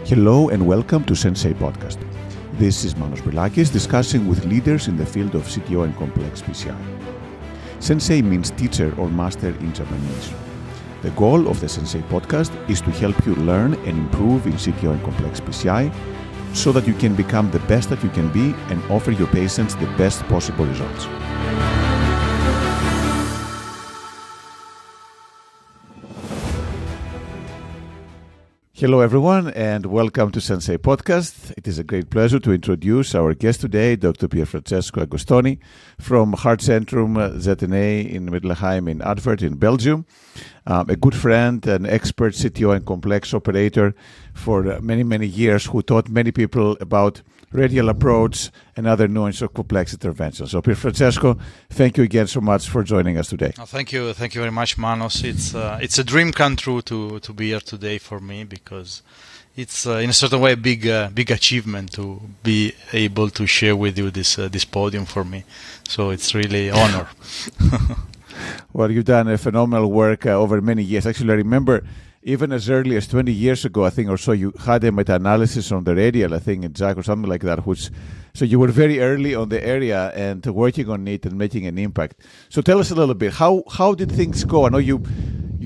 Hello and welcome to Sensei podcast. This is Manos Brilakis discussing with leaders in the field of CTO and complex PCI. Sensei means teacher or master in Japanese. The goal of the Sensei podcast is to help you learn and improve in CTO and complex PCI so that you can become the best that you can be and offer your patients the best possible results. Hello everyone and welcome to Sensei Podcast. It is a great pleasure to introduce our guest today, Dr. Pierfrancesco Agostoni from HartCentrum ZNA in Middelheim in Antwerp in Belgium. A good friend, an expert CTO and complex operator for many years who taught many people about radial approach and other nuances of complex interventions. So Pierfrancesco, thank you again so much for joining us today. Oh, thank you very much, Manos. It's a dream come true to be here today for me because it's in a certain way a big achievement to be able to share with you this podium for me. So it's really an honor. Well, you've done a phenomenal work over many years. Actually, I remember even as early as 20 years ago, I think, or so, you had a meta-analysis on the radial, I think, in JAC or something like that. So you were very early on the area and working on it and making an impact. So tell us a little bit, how did things go? I know you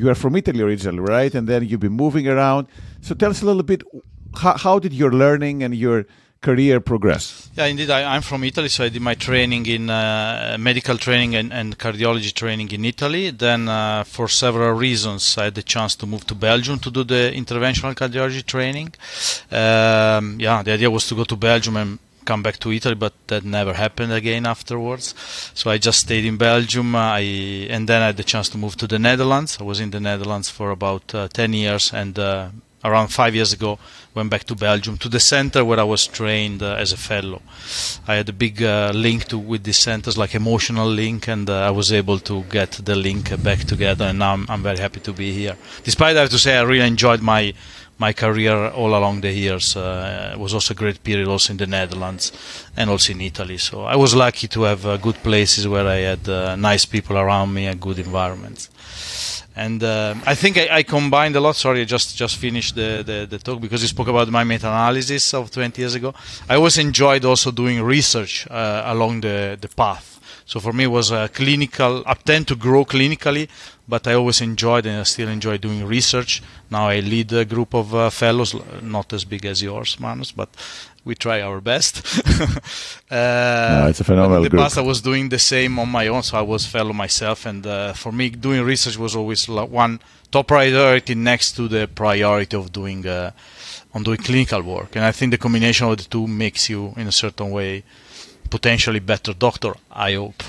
are from Italy originally, right? And then you've been moving around. So tell us a little bit, how did your learning and your career progress? Yeah, indeed. I'm from Italy, so I did my training in medical training and cardiology training in Italy. Then, for several reasons, I had the chance to move to Belgium to do the interventional cardiology training. The idea was to go to Belgium and come back to Italy, but that never happened again afterwards. So I just stayed in Belgium, and then I had the chance to move to the Netherlands. I was in the Netherlands for about 10 years, and around 5 years ago, went back to Belgium, to the center where I was trained as a fellow. I had a big link with these centers, like emotional link, and I was able to get the link back together, and now I'm very happy to be here. Despite, I have to say, I really enjoyed my career all along the years. It was also a great period also in the Netherlands and also in Italy. So I was lucky to have good places where I had nice people around me and good environments. And I think I combined a lot. Sorry, I just finished the talk because you spoke about my meta-analysis of 20 years ago. I always enjoyed also doing research along the path. So for me, it was clinical. I tend to grow clinically, but I always enjoyed and I still enjoy doing research. Now I lead a group of fellows, not as big as yours, Manos, but we try our best. It's a phenomenal group. In the group. past, I was doing the same on my own, so I was fellow myself. And for me, doing research was always one top priority next to the priority of doing clinical work. And I think the combination of the two makes you, in a certain way, potentially better doctor, I hope.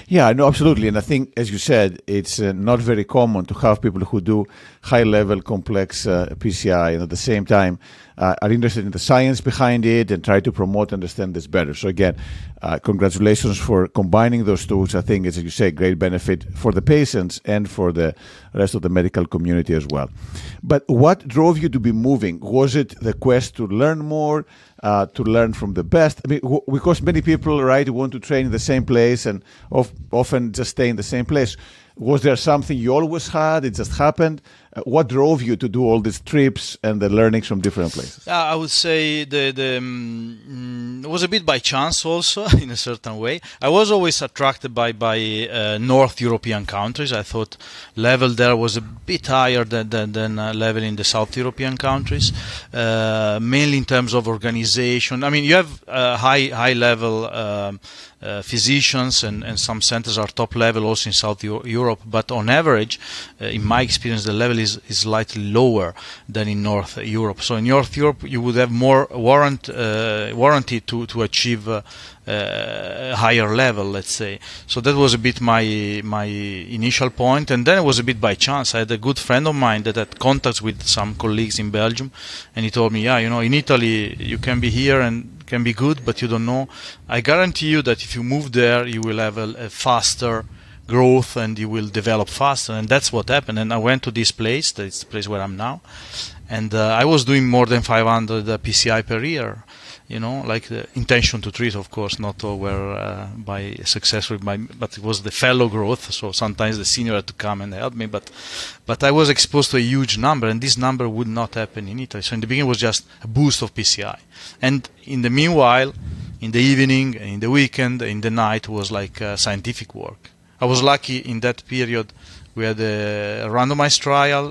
Yeah, no, absolutely. And I think, as you said, it's not very common to have people who do high-level complex PCI and at the same time are interested in the science behind it and try to promote and understand this better. So again, congratulations for combining those tools. I think it's, as you say, great benefit for the patients and for the rest of the medical community as well. But what drove you to be moving? Was it the quest to learn more, to learn from the best? I mean, because many people, right, want to train in the same place and often just stay in the same place. Was there something you always had? It just happened? What drove you to do all these trips and the learnings from different places? I would say it was a bit by chance also, in a certain way. I was always attracted by North European countries. I thought level there was a bit higher than level in the South European countries, mainly in terms of organization. I mean, you have high level physicians and some centers are top level also in South Europe, but on average, in my experience, the level is slightly lower than in North Europe. So in North Europe, you would have more warranty to achieve a higher level, let's say. So that was a bit my initial point, and then it was a bit by chance. I had a good friend of mine that had contacts with some colleagues in Belgium, and he told me, in Italy you can be here and can be good, but you don't know. I guarantee you that if you move there, you will have a faster growth and you will develop faster. And that's what happened. And I went to this place, that's the place where I'm now, and I was doing more than 500 PCI per year like the intention to treat, of course, not all were by successful, but it was the fellow growth. So sometimes the senior had to come and help me, but I was exposed to a huge number, and this number would not happen in Italy. So in the beginning, it was just a boost of PCI, and in the meanwhile, in the evening, in the weekend, in the night, was like scientific work. I was lucky in that period. We had a randomized trial,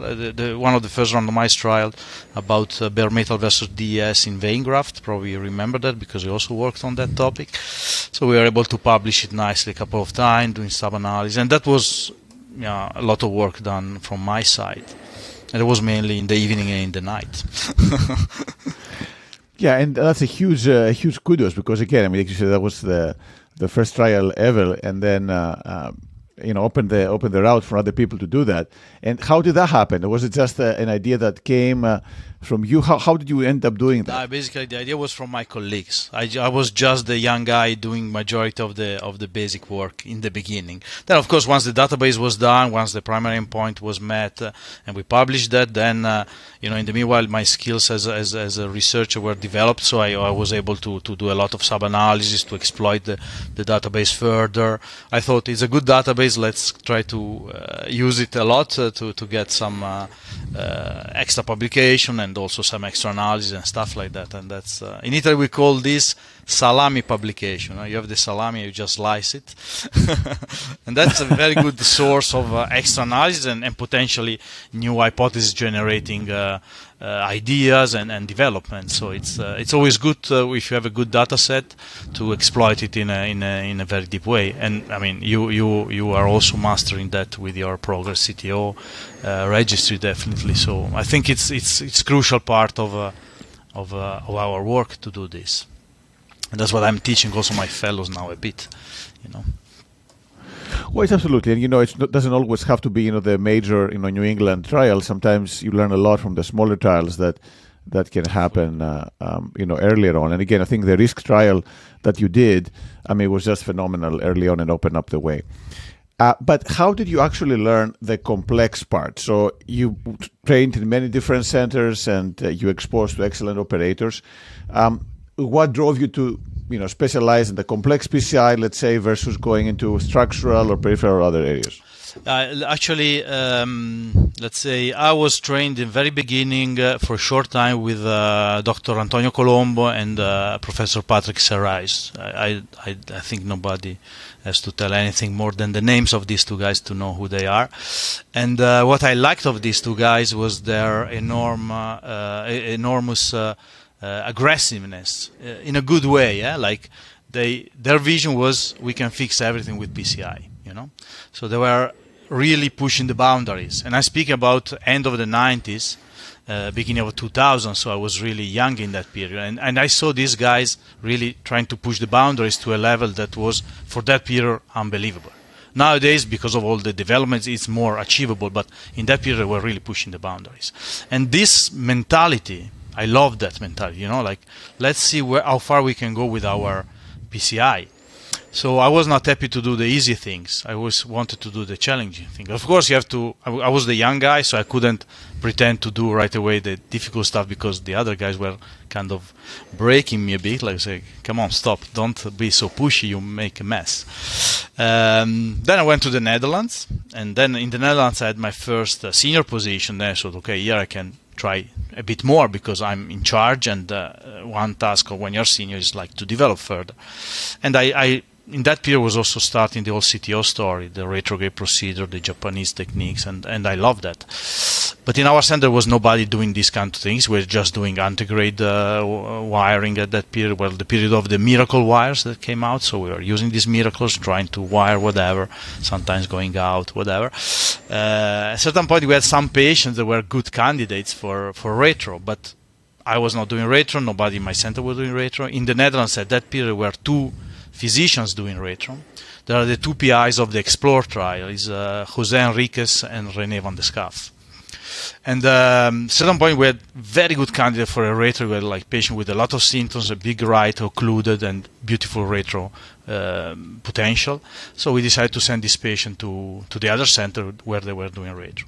one of the first randomized trials about bare metal versus DES in vein graft. Probably you remember that because we also worked on that topic. So we were able to publish it nicely a couple of times, doing sub-analysis. And that was a lot of work done from my side. And it was mainly in the evening and in the night. Yeah, and that's a huge kudos because, again, I mean, like you said, that was the first trial ever. And then open the route for other people to do that. And how did that happen? Was it just an idea that came from you? How did you end up doing that? Basically, the idea was from my colleagues. I was just the young guy doing majority of the basic work in the beginning. Then, of course, once the database was done, once the primary endpoint was met, and we published that, then in the meanwhile, my skills as a researcher were developed. So I was able to do a lot of sub-analysis to exploit the database further. I thought it's a good database. Let's try to use it a lot to get some extra publication and also some extra analysis and stuff like that. And that's in Italy we call this salami publication. You have the salami, you just slice it, and that's a very good source of extra analysis and potentially new hypothesis generating ideas and development. So it's always good if you have a good data set to exploit it in a very deep way. And I mean you are also mastering that with your Progress CTO registry, definitely. So I think it's crucial part of our work to do this. And that's what I'm teaching also my fellows now a bit, Well, it's absolutely, and it doesn't always have to be the major New England trial. Sometimes you learn a lot from the smaller trials that can happen earlier on. And again, I think the risk trial that you did, was just phenomenal early on and opened up the way. But how did you actually learn the complex part? So you trained in many different centers and you exposed to excellent operators. What drove you to specialize in the complex PCI, let's say, versus going into structural or peripheral or other areas? Actually, let's say I was trained in the very beginning for a short time with Dr. Antonio Colombo and Professor Patrick Serrais. I think nobody has to tell anything more than the names of these two guys to know who they are. And what I liked of these two guys was their enormous aggressiveness in a good way. Like their vision was we can fix everything with PCI. So they were really pushing the boundaries. And I speak about end of the 90s, beginning of 2000, so I was really young in that period. And I saw these guys really trying to push the boundaries to a level that was, for that period, unbelievable. Nowadays, because of all the developments, it's more achievable, but in that period, they were really pushing the boundaries. And this mentality, I love that mentality, like, let's see how far we can go with our PCI. So I was not happy to do the easy things. I always wanted to do the challenging thing. Of course, you have to. I was the young guy, so I couldn't pretend to do right away the difficult stuff because the other guys were kind of breaking me a bit. Like, say, come on, stop! Don't be so pushy. You make a mess. Then I went to the Netherlands, and then in the Netherlands I had my first senior position there. So okay, here I can try a bit more because I'm in charge, and one task when you're senior is like to develop further. And I in that period was also starting the whole CTO story, the retrograde procedure, the Japanese techniques, and I love that. But in our center there was nobody doing these kind of things. We're just doing antegrade wiring at that period, well, the period of the miracle wires that came out. So we were using these miracles, trying to wire whatever, sometimes going out, whatever. At a certain point we had some patients that were good candidates for retro, but I was not doing retro, nobody in my center was doing retro. In the Netherlands at that period were two physicians doing retro. There are the two PIs of the Explore trial, is Jose Enriquez and René van de Schaaf. And at a certain point we had very good candidate for a retro. We had like patient with a lot of symptoms, a big right occluded and beautiful retro potential. So we decided to send this patient to the other center where they were doing retro.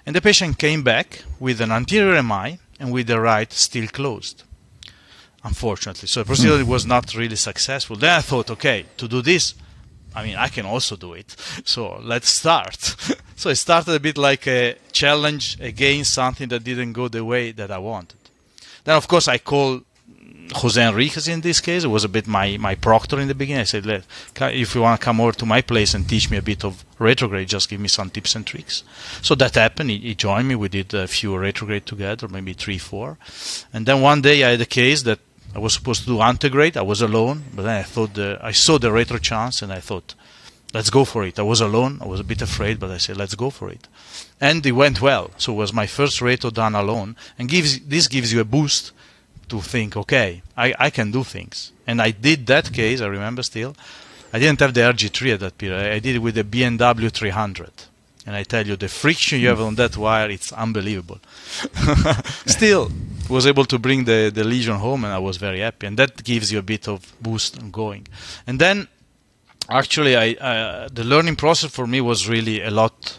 And the patient came back with an anterior MI and with the right still closed. unfortunately. So the procedure was not really successful. Then I thought, okay, to do this, I mean, I can also do it. So let's start. So it started a bit like a challenge against something that didn't go the way that I wanted. Then, of course, I called Jose Enriquez in this case. It was a bit my proctor in the beginning. I said, if you want to come over to my place and teach me a bit of retrograde, just give me some tips and tricks. So that happened. He joined me. We did a few retrograde together, maybe 3, 4. And then one day I had a case that I was supposed to do antegrade. I was alone, but then I saw the retro chance, and I thought, let's go for it. I was alone. I was a bit afraid, but I said, let's go for it. And it went well. So it was my first retro done alone, and this gives you a boost to think, okay, I can do things. And I did that case. I remember still. I didn't have the RG3 at that period. I did it with the BMW 300. And I tell you, the friction you have on that wire, it's unbelievable. Still, was able to bring the lesion home, and I was very happy. And that gives you a bit of boost on going. And then, actually, the learning process for me was really a lot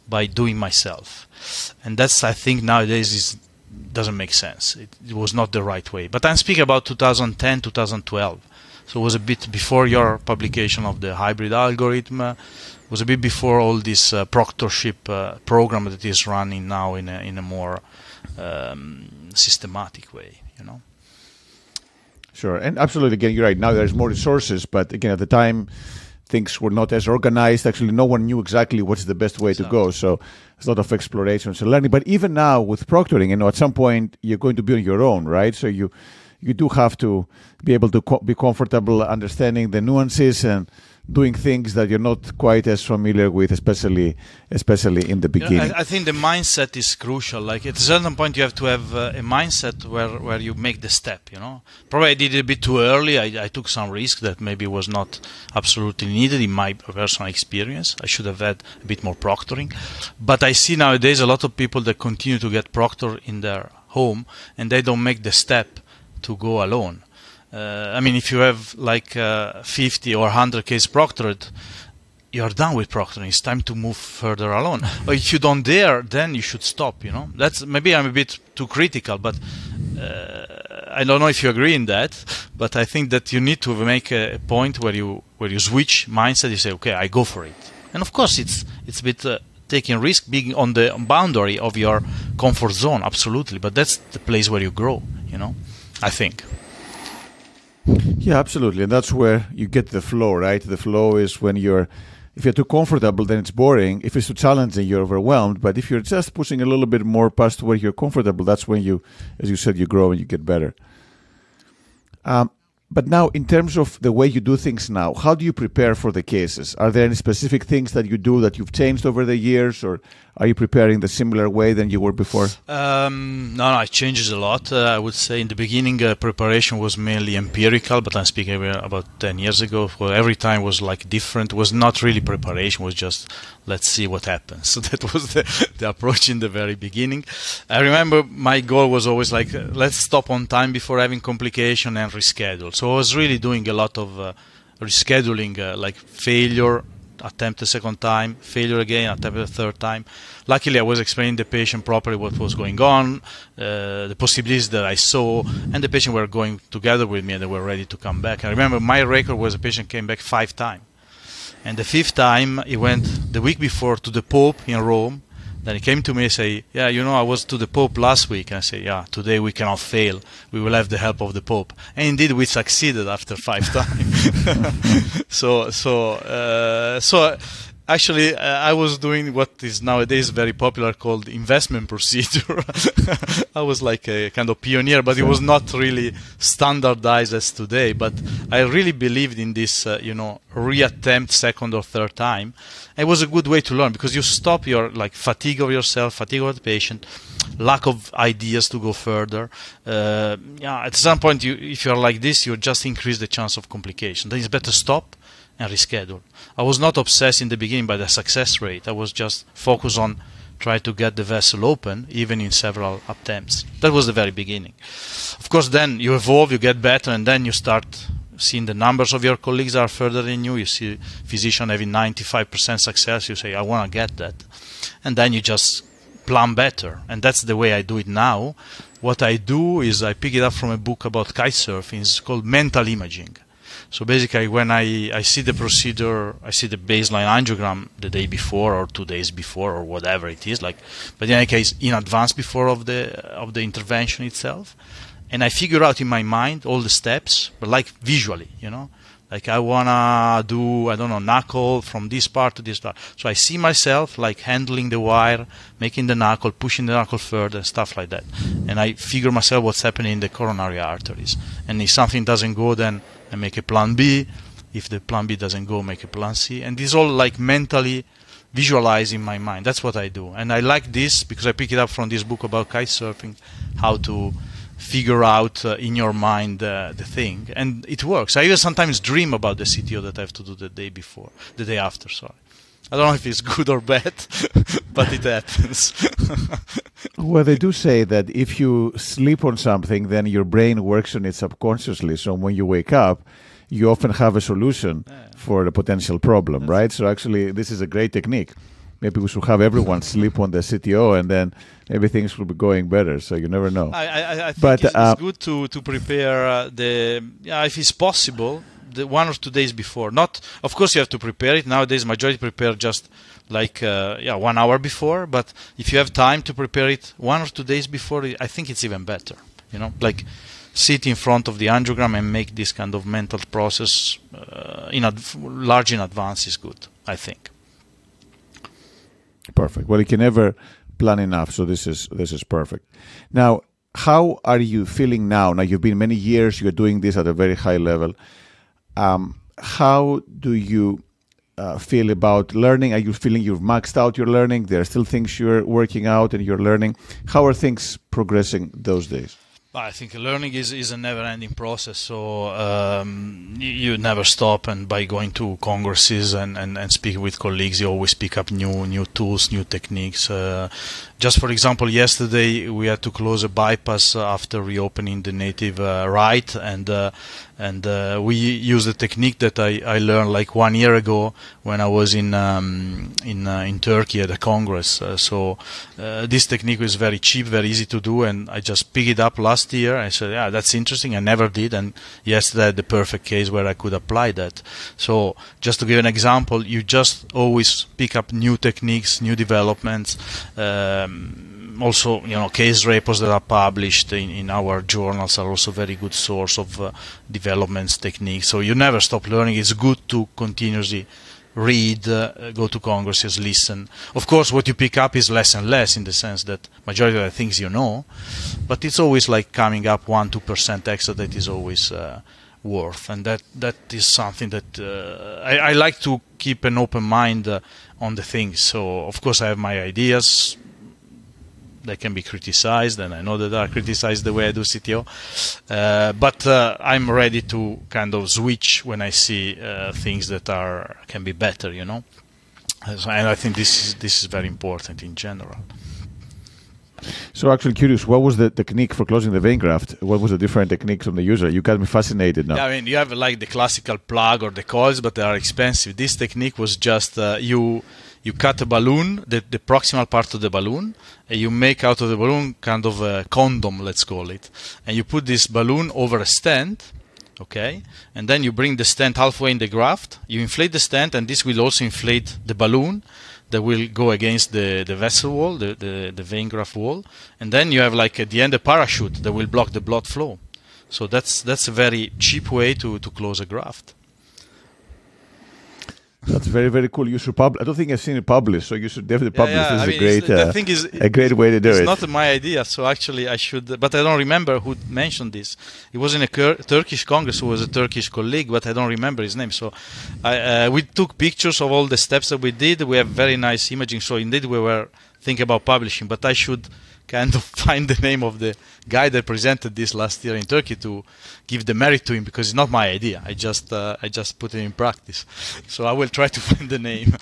by doing myself. And that's, I think, nowadays doesn't make sense. It was not the right way. But I'm speaking about 2010, 2012. So it was a bit before your publication of the hybrid algorithm. It was a bit before all this proctorship program that is running now in a more systematic way, you know. Sure, and absolutely, again, you're right. Now there's more resources, but again, at the time, things were not as organized. Actually, no one knew exactly what's the best way to go. So there's a lot of exploration and learning. But even now with proctoring, at some point you're going to be on your own, right? So you do have to be able to be comfortable understanding the nuances and doing things that you're not quite as familiar with, especially in the beginning. I think the mindset is crucial. Like at a certain point, you have to have a mindset where you make the step. You know, probably I did it a bit too early. I took some risk that maybe was not absolutely needed in my personal experience. I should have had a bit more proctoring. But I see nowadays a lot of people that continue to get proctor in their home, and they don't make the step to go alone. I mean, if you have like 50 or 100 cases proctored, you're done with proctoring. It's time to move further alone. Or if you don't dare, then you should stop. You know, that's maybe I'm a bit too critical, but I don't know if you agree in that. But I think that you need to make a point where you switch mindset. You say, okay, I go for it. And of course, it's a bit taking risk, being on the boundary of your comfort zone. Absolutely, but that's the place where you grow. You know, I think. Yeah, absolutely. And that's where you get the flow, right? The flow is when if you're too comfortable, then it's boring. If it's too challenging, you're overwhelmed. But if you're just pushing a little bit more past where you're comfortable, that's when you, as you said, you grow and you get better. But now, in terms of the way you do things now, how do you prepare for the cases? Are there any specific things that you do that you've changed over the years, or are you preparing the similar way than you were before? No, it changes a lot. I would say in the beginning, preparation was mainly empirical, but I'm speaking about 10 years ago. Well, every time was like different. It was not really preparation. It was just, let's see what happens. So that was the approach in the very beginning. I remember my goal was always like, let's stop on time before having complication and reschedule. So I was really doing a lot of rescheduling, like failure, attempt a second time, failure again, attempt a third time. Luckily, I was explaining to the patient properly what was going on, the possibilities that I saw, and the patient were going together with me and they were ready to come back. I remember my record was a patient came back 5 times. And the 5th time, he went the week before to the Pope in Rome. Then he came to me and said, yeah, you know, I was to the Pope last week. And I said, yeah, today we cannot fail. We will have the help of the Pope. And indeed, we succeeded after 5 times. So actually, I was doing what is nowadays very popular called investment procedure. I was like a kind of pioneer, but it was not really standardized as today. But I really believed in this, reattempt second or third time. It was a good way to learn because you stop your fatigue of yourself, fatigue of the patient, lack of ideas to go further. At some point, if you're like this, you just increase the chance of complication. Then it's better stop and reschedule. I was not obsessed in the beginning by the success rate. I was just focused on trying to get the vessel open, even in several attempts. That was the very beginning. Of course, then you evolve, you get better, and then you start seeing the numbers of your colleagues are further than you. You see physician having 95% success. You say, I want to get that. And then you just plan better. And that's the way I do it now. what I do is I pick it up from a book about kite surfing. It's called mental imaging. So basically, when I see the procedure, I see the baseline angiogram the day before or 2 days before or whatever it is, like, but in any case, in advance before of the intervention itself, and I figure out in my mind all the steps, but like visually, you know, like I wanna do, I don't know, knuckle from this part to this part. So I see myself like handling the wire, making the knuckle, pushing the knuckle further, stuff like that, and I figure myself what's happening in the coronary arteries. And if something doesn't go, then I make a plan B. If the plan B doesn't go, make a plan C. And this all like mentally visualize in my mind. That's what I do. And I like this because I pick it up from this book about kite surfing, how to figure out in your mind the thing. And it works. I even sometimes dream about the CTO that I have to do the day after, sorry. I don't know if it's good or bad, but it happens. Well, they do say that if you sleep on something, then your brain works on it subconsciously. So when you wake up, you often have a solution for the potential problem, right? So actually, this is a great technique. Maybe we should have everyone sleep on the CTO, and then maybe things will be going better. So you never know. I think it's good to prepare if it's possible, the 1 or 2 days before. Not, of course, you have to prepare it. Nowadays, majority prepare just like 1 hour before. But if you have time to prepare it 1 or 2 days before, I think it's even better. You know, like sit in front of the angiogram and make this kind of mental process large in advance is good, I think. Perfect. Well, you can never plan enough, so this is perfect. Now, how are you feeling now? Now, you've been many years, you're doing this at a very high level. How do you feel about learning? Are you feeling you've maxed out your learning? There are still things you're working out and you're learning. How are things progressing those days? I think learning is a never-ending process, so you never stop, and by going to congresses and speaking with colleagues, you always pick up new tools, new techniques. Just for example, yesterday we had to close a bypass after reopening the native right, and we used a technique that I learned like 1 year ago when I was in Turkey at a congress. So this technique was very cheap, very easy to do, and I just picked it up last year. I said, yeah, that's interesting. I never did, and yesterday I had the perfect case where I could apply that. So just to give an example, you just always pick up new techniques, new developments. Also, case repos that are published in our journals are also very good source of developments, techniques. So you never stop learning. It's good to continuously read, go to congresses, listen. Of course, what you pick up is less and less in the sense that majority of the things you know, but it's always like coming up 1-2% extra that is always worth, and that is something that I like to keep an open mind on the things. So of course I have my ideas. They can be criticized, and I know that are criticized the way I do CTO. But I'm ready to kind of switch when I see things that can be better, And I think this is very important in general. So actually curious, what was the technique for closing the vein graft? What was the different techniques from the user? You got me fascinated now. Yeah, I mean, you have like the classical plug or the coils, but they are expensive. This technique was just you cut a balloon, the proximal part of the balloon, and you make out of the balloon kind of a condom, let's call it. And you put this balloon over a stent, okay? And then you bring the stent halfway in the graft, you inflate the stent, and this will also inflate the balloon that will go against the vessel wall, the vein graft wall. And then you have like at the end a parachute that will block the blood flow. So that's a very cheap way to close a graft. That's very, very cool. You should publish. I don't think I've seen it published, so you should definitely publish. This is a great way to do it. It's not my idea, so actually I should, but I don't remember who mentioned this. It was in a Turkish congress who was a Turkish colleague, but I don't remember his name. So we took pictures of all the steps that we did. We have very nice imaging, so indeed we were thinking about publishing, but I should kind of find the name of the guy that presented this last year in Turkey to give the merit to him, because it's not my idea. I just put it in practice. So I will try to find the name.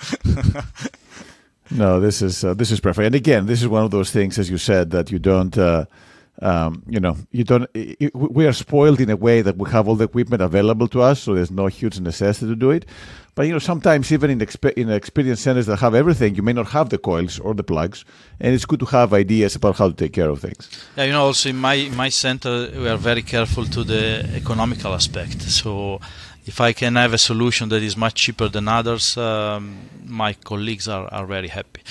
No, this is perfect. And again, this is one of those things, as you said, that you don't You don't. We are spoiled in a way that we have all the equipment available to us, so there's no huge necessity to do it. But sometimes even in experience centers that have everything, you may not have the coils or the plugs, and it's good to have ideas about how to take care of things. Yeah, also in my center, we are very careful to the economical aspect. So if I can have a solution that is much cheaper than others, my colleagues are very happy.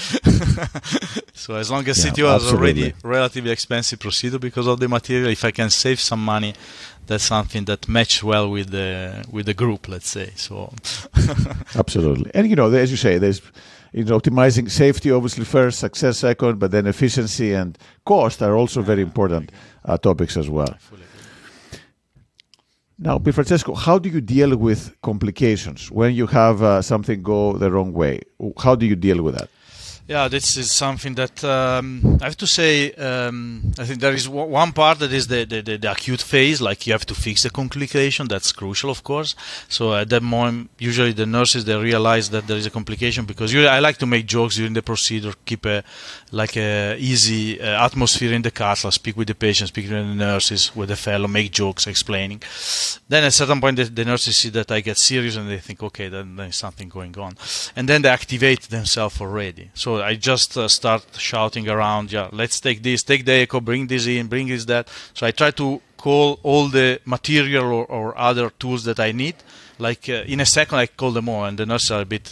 So as long as CTO is already relatively expensive procedure because of the material, if I can save some money, that's something that matches well with the group, let's say. So absolutely. And as you say, there's optimizing safety obviously first, success second, but then efficiency and cost are also very important topics as well. Now, Pierfrancesco, how do you deal with complications when you have something go the wrong way? How do you deal with that? Yeah, this is something that I have to say. I think there is one part that is the acute phase, like you have to fix the complication. That's crucial, of course. So at that moment, usually the nurses, they realize that there is a complication because I like to make jokes during the procedure, keep a easy atmosphere in the castle, speak with the patient, speak with the nurses, with the fellow, make jokes, explaining. Then at a certain point, the nurses see that I get serious and they think, okay, then there's something going on, and then they activate themselves already. So I just start shouting around, yeah, let's take this, take the echo, bring this in, bring this, that. So I try to call all the material or other tools that I need. Like in a second, I call them all, and the nurses are a bit,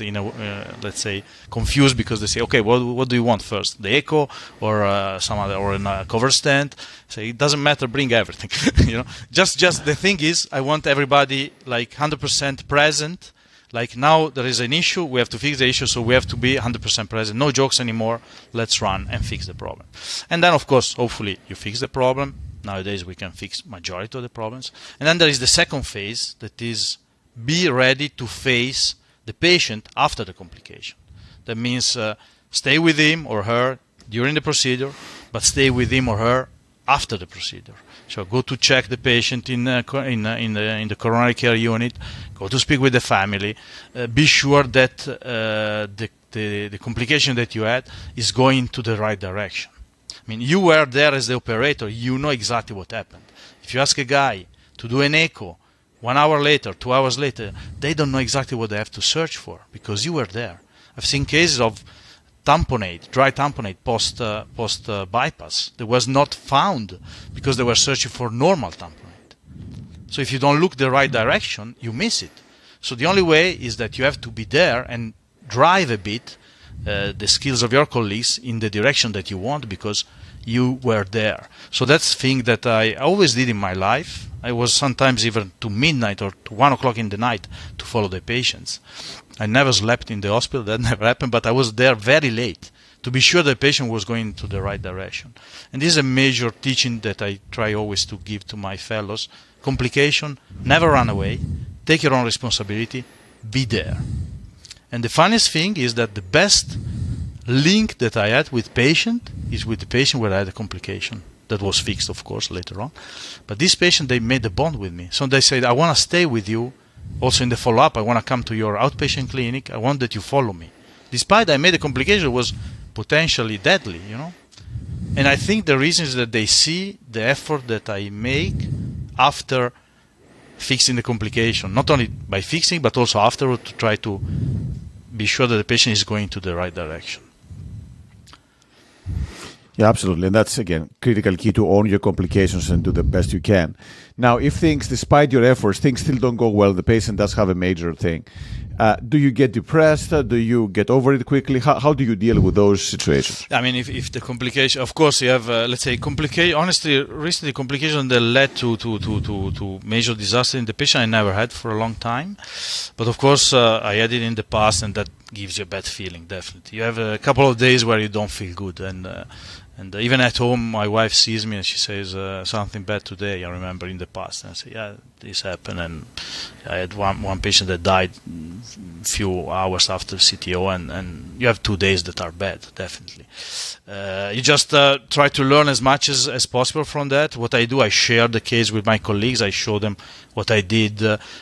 let's say, confused because they say, okay, what do you want first, the echo or some other, or a cover stand? So it doesn't matter, bring everything. Just the thing is, I want everybody like 100% present. Like now there is an issue, we have to fix the issue, so we have to be 100% present. No jokes anymore, let's run and fix the problem. And then, of course, hopefully you fix the problem. Nowadays we can fix majority of the problems. And then there is the second phase, that is be ready to face the patient after the complication. That means stay with him or her during the procedure, but stay with him or her after the procedure. So go to check the patient in the coronary care unit, go to speak with the family, be sure that the complication that you had is going to the right direction. I mean, you were there as the operator, you know exactly what happened. If you ask a guy to do an echo 1 hour later, 2 hours later, they don't know exactly what they have to search for because you were there. I've seen cases of tamponade, dry tamponade post bypass that was not found because they were searching for normal tamponade. So if you don't look the right direction, you miss it. So the only way is that you have to be there and drive a bit the skills of your colleagues in the direction that you want because you were there. So that's the thing that I always did in my life. I was sometimes even to midnight or to 1 o'clock in the night to follow the patients. I never slept in the hospital, that never happened, but I was there very late to be sure the patient was going to the right direction. And this is a major teaching that I try always to give to my fellows. Complication, never run away, take your own responsibility, be there. And the funniest thing is that the best link that I had with patient is with the patient where I had a complication. That was fixed, of course, later on. But this patient, they made a bond with me. So they said, I want to stay with you. Also in the follow-up, I want to come to your outpatient clinic. I want that you follow me. Despite I made a complication that was potentially deadly, And I think the reason is that they see the effort that I make after fixing the complication. Not only by fixing, but also afterward to try to be sure that the patient is going to the right direction. Yeah, absolutely. And that's, again, critical key to own your complications and do the best you can. Now, if things, despite your efforts, things still don't go well, the patient does have a major thing. Do you get depressed? Do you get over it quickly? How do you deal with those situations? I mean, if the complication, of course, you have, let's say, honestly, recently complications that led to major disaster in the patient I never had for a long time. But of course, I had it in the past, and that gives you a bad feeling, definitely. You have a couple of days where you don't feel good, and even at home, my wife sees me and she says, something bad today, I remember in the past. And I say, yeah, this happened. And I had one patient that died a few hours after CTO, and you have 2 days that are bad, definitely. You just try to learn as much as possible from that. What I do, I share the case with my colleagues. I show them what I did,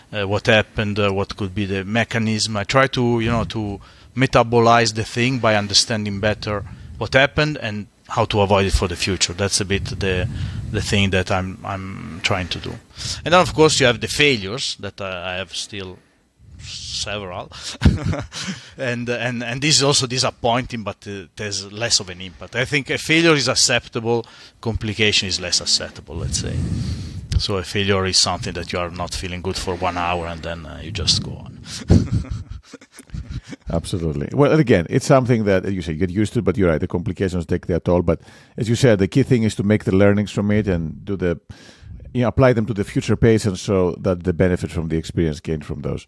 what happened, what could be the mechanism. I try to, to metabolize the thing by understanding better what happened and how to avoid it for the future. That's a bit the the thing that I'm trying to do. And then of course you have the failures that I have still several, and this is also disappointing, but there's less of an impact. I think a failure is acceptable, complication is less acceptable, let's say. So a failure is something that you are not feeling good for 1 hour and then you just go on. Absolutely. Well, again, it's something that, as you say, you get used to, but you're right, the complications take their toll. But as you said, the key thing is to make the learnings from it and do the, apply them to the future patients so that the benefit from the experience gained from those.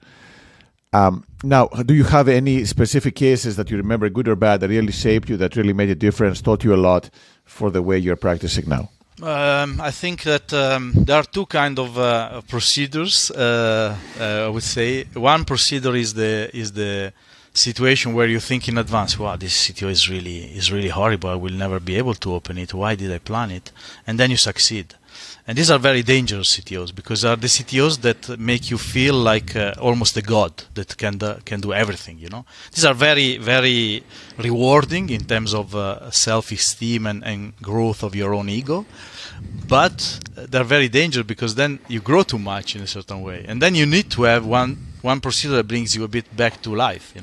Now, do you have any specific cases that you remember, good or bad, that really shaped you, that really made a difference, taught you a lot for the way you're practicing now? I think that there are two kind of procedures. I would say one procedure is the situation where you think in advance, wow, this CTO is really horrible. I will never be able to open it. Why did I plan it? And then you succeed. And these are very dangerous CTOs, because they are the CTOs that make you feel like almost a god that can do everything. These are very, very rewarding in terms of self-esteem and growth of your own ego. But they're very dangerous because then you grow too much in a certain way, and then you need to have one procedure that brings you a bit back to life.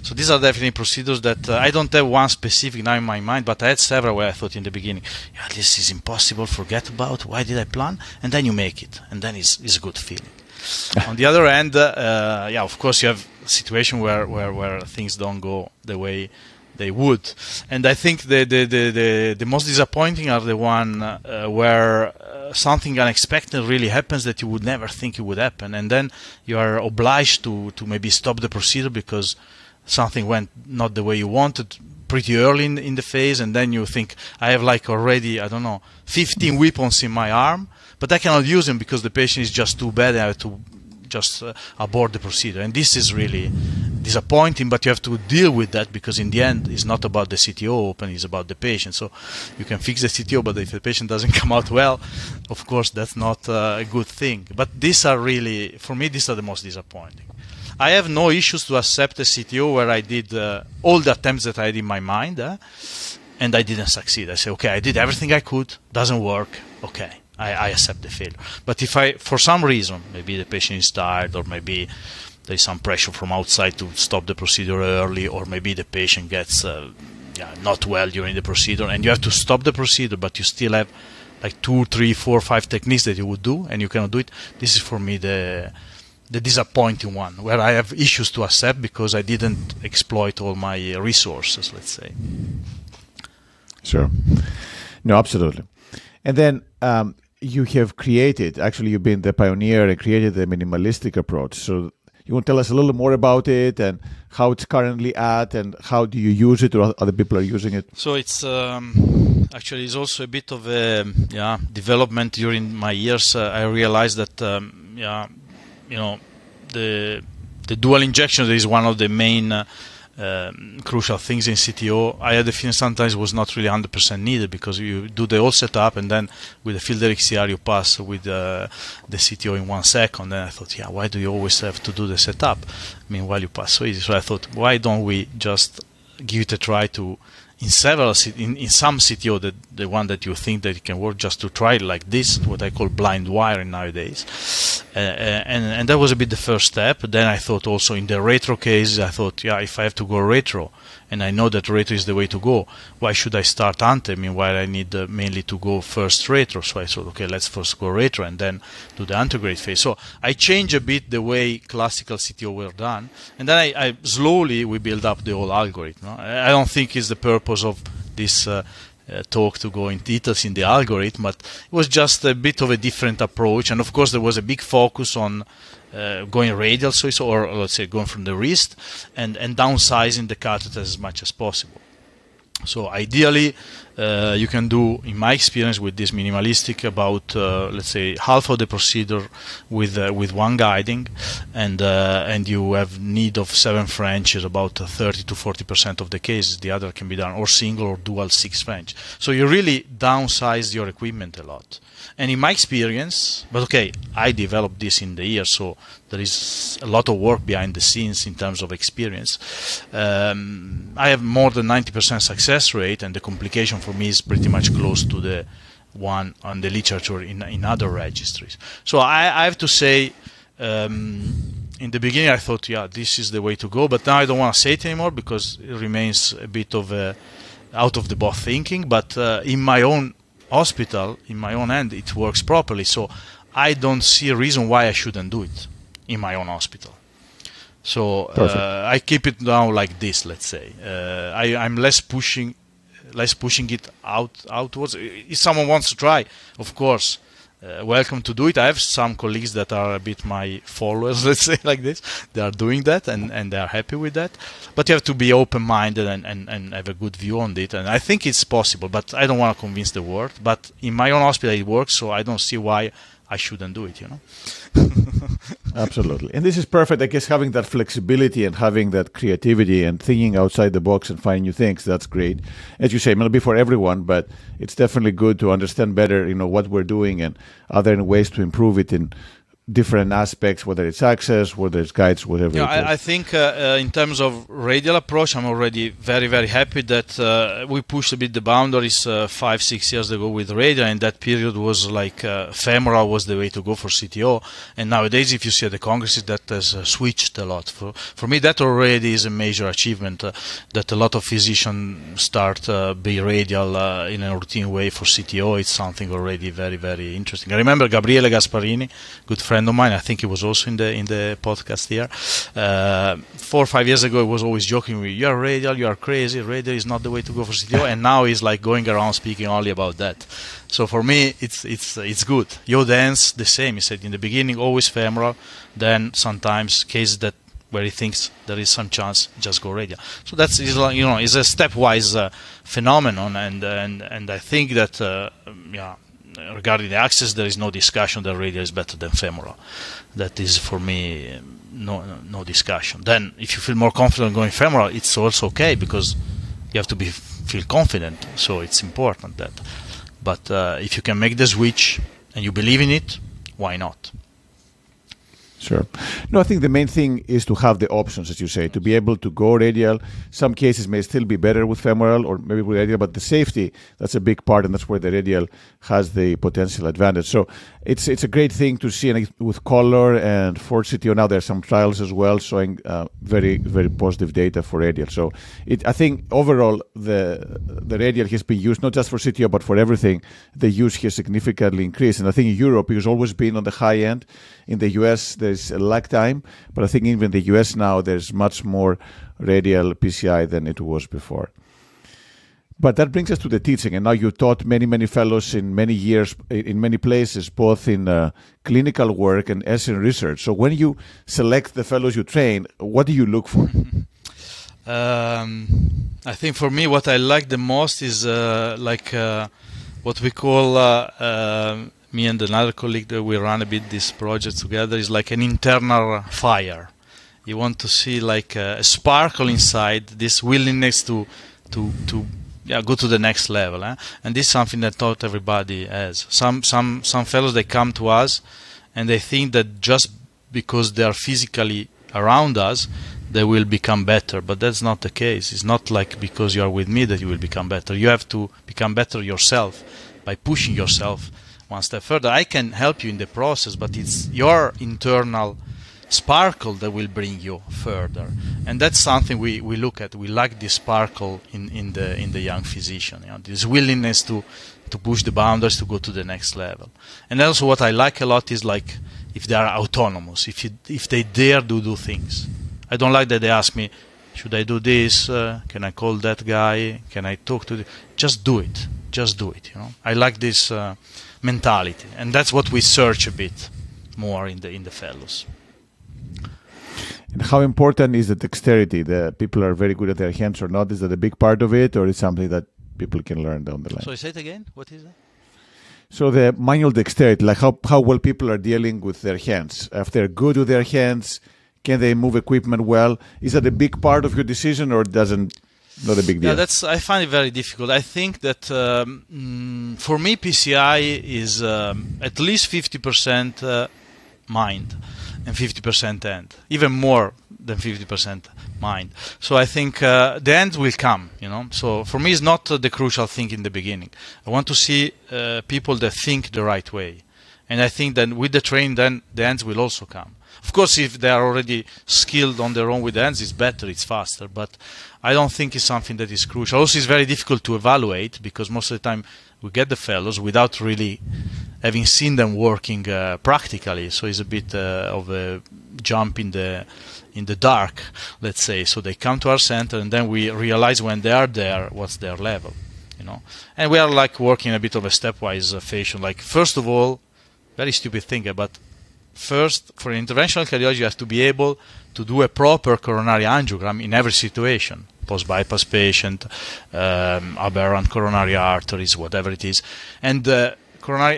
So these are definitely procedures that I don't have one specific now in my mind, but I had several where I thought in the beginning, yeah, this is impossible, forget about, why did I plan? And then you make it, and then it's a good feeling. On the other hand, of course you have a situation where things don't go the way they would. And I think the most disappointing are the one where something unexpected really happens that you would never think it would happen, and then you are obliged to maybe stop the procedure because something went not the way you wanted pretty early in the phase, and then you think, I have like already, 15 weapons in my arm, but I cannot use them because the patient is just too bad, I have to just abort the procedure. And this is really disappointing, but you have to deal with that, because in the end it's not about the CTO open, it's about the patient. So you can fix the CTO, but if the patient doesn't come out well, of course that's not a good thing. But these are really, for me, these are the most disappointing. I have no issues to accept a CTO where I did all the attempts that I had in my mind and I didn't succeed. I say, okay, I did everything I could, doesn't work, okay, I accept the failure. But if for some reason, maybe the patient is tired, or maybe there's some pressure from outside to stop the procedure early, or maybe the patient gets not well during the procedure, and you have to stop the procedure, but you still have like 2, 3, 4, 5 techniques that you would do, and you cannot do it. This is for me the disappointing one, where I have issues to accept because I didn't exploit all my resources, let's say. Sure. No, absolutely. And then you have created, actually you've been the pioneer and created the minimalistic approach. So you want to tell us a little more about it and how it's currently at, and how do you use it, or other people are using it? So it's actually it's also a bit of a development during my years. I realized that the dual injection is one of the main crucial things in CTO. I had the feeling sometimes was not really 100% needed, because you do the whole setup and then with the field XCR you pass with the CTO in 1 second. And I thought, why do you always have to do the setup? Meanwhile you pass so easy. So I thought, why don't we just give it a try to in some CTO, the one that you think that it can work, just to try it like this, what I call blind wiring nowadays. And that was a bit the first step. Then I thought also in the retro case, I thought, if I have to go retro, and I know that retro is the way to go, why should I start ante? Meanwhile, I need mainly to go first retro. So I thought, okay, let's first go retro and then do the antegrade phase. So I changed a bit the way classical CTO were done, and then I slowly we build up the whole algorithm. I don't think it's the purpose of this talk to go in details in the algorithm, but it was just a bit of a different approach. And of course, there was a big focus on going radial, or let's say going from the wrist, and downsizing the catheter as much as possible. So ideally, you can do, in my experience with this minimalistic, about let's say half of the procedure with one guiding, and you have need of 7 Frenches, about 30 to 40% of the cases. The other can be done or single or dual 6 French. So you really downsize your equipment a lot. And in my experience, but okay, I developed this in the years, so there is a lot of work behind the scenes in terms of experience. I have more than 90% success rate, and the complication for me is pretty much close to the one on the literature in other registries. So I have to say, in the beginning I thought, yeah, this is the way to go, but now I don't want to say it anymore because it remains a bit of a out of the box thinking. But in my own hospital, in my own hand, it works properly. So I don't see a reason why I shouldn't do it in my own hospital. So I keep it now like this. Let's say I'm less pushing it outwards. If someone wants to try, of course, welcome to do it. I have some colleagues that are a bit my followers, let's say like this. They are doing that and they are happy with that. But you have to be open-minded and have a good view on it. And I think it's possible, but I don't want to convince the world. But in my own hospital it works, so I don't see why I shouldn't do it, Absolutely. And this is perfect. I guess having that flexibility and having that creativity and thinking outside the box and finding new things, that's great. As you say, it may not be for everyone, but it's definitely good to understand better, what we're doing and are there ways to improve it in different aspects, whether it's access, whether it's guides, whatever. I think in terms of radial approach, I'm already very, very happy that we pushed a bit the boundaries 5-6 years ago with radial, and that period was like femoral was the way to go for CTO. And nowadays, if you see at the congresses, that has switched a lot. For me, that already is a major achievement, that a lot of physicians start be radial in a routine way for CTO. It's something already very, very interesting. I remember Gabriele Gasparini, good friend of mine, I think he was also in the podcast here. 4 or 5 years ago, he was always joking with me, "You are radial, you are crazy. Radial is not the way to go for CTO." And now he's like going around speaking only about that. So for me, it's good. Jo Dance, the same. He said in the beginning always femoral, then sometimes cases where he thinks there is some chance, just go radial. So that's is a stepwise phenomenon, and I think that regarding the access, there is no discussion that radial is better than femoral. That is, for me, no discussion. Then, if you feel more confident going femoral, it's also okay, because you have to feel confident. So it's important that. But if you can make the switch and you believe in it, why not? Sure. No, I think the main thing is to have the options, as you say, to be able to go radial. Some cases may still be better with femoral or maybe with radial, but the safety, that's a big part, and that's where the radial has the potential advantage. So it's a great thing to see, and with color and for CTO now there are some trials as well showing very, very positive data for radial. So I think overall the radial has been used not just for CTO but for everything. The use has significantly increased, and I think in Europe it has always been on the high end. In the US there's a lag time, but I think even in the US now there's much more radial PCI than it was before. But that brings us to the teaching, and now you taught many fellows in many years, in many places, both in clinical work and as in research. So when you select the fellows you train, what do you look for? I think for me what I like the most is what we call, me and another colleague that we run a bit this project together, is like an internal fire. You want to see like a sparkle inside, this willingness to go to the next level, and this is something that not everybody has. Some fellows, they come to us and they think that just because they are physically around us they will become better, but that's not the case. It's not like because you are with me that you will become better. You have to become better yourself by pushing yourself one step further. I can help you in the process, but it's your internal sparkle that will bring you further, and that's something we look at. We like this sparkle in the young physician, this willingness to push the boundaries, to go to the next level. And also what I like a lot is like if they are autonomous, if they dare to do things. I don't like that they ask me, should I do this, can I call that guy, can I talk to just do it, I like this mentality, and that's what we search a bit more in the fellows. And how important is the dexterity? The people are very good at their hands or not? Is that a big part of it, or is it something that people can learn down the line? So say it again. What is that? So the manual dexterity, like how well people are dealing with their hands. If they're good with their hands, can they move equipment well? Is that a big part of your decision, or not a big deal? Yeah, I find it very difficult. I think that for me, PCI is at least 50% mind and 50% hand, even more than 50% mind. So I think the end will come, you know. So for me, it's not the crucial thing in the beginning. I want to see people that think the right way, and I think that with the training, then the ends will also come. Of course, if they are already skilled on their own with the ends, it's better, it's faster. But I don't think it's something that is crucial. Also, it's very difficult to evaluate because most of the time we get the fellows without really having seen them working practically. So it's a bit of a jump in the dark, let's say. So they come to our center, and then we realize when they are there what's their level, you know. And we are like working a bit of a stepwise fashion. Like first of all, very stupid thing, but first for interventional cardiology you have to be able to do a proper coronary angiogram in every situation. Post-bypass patient, aberrant coronary arteries, whatever it is, and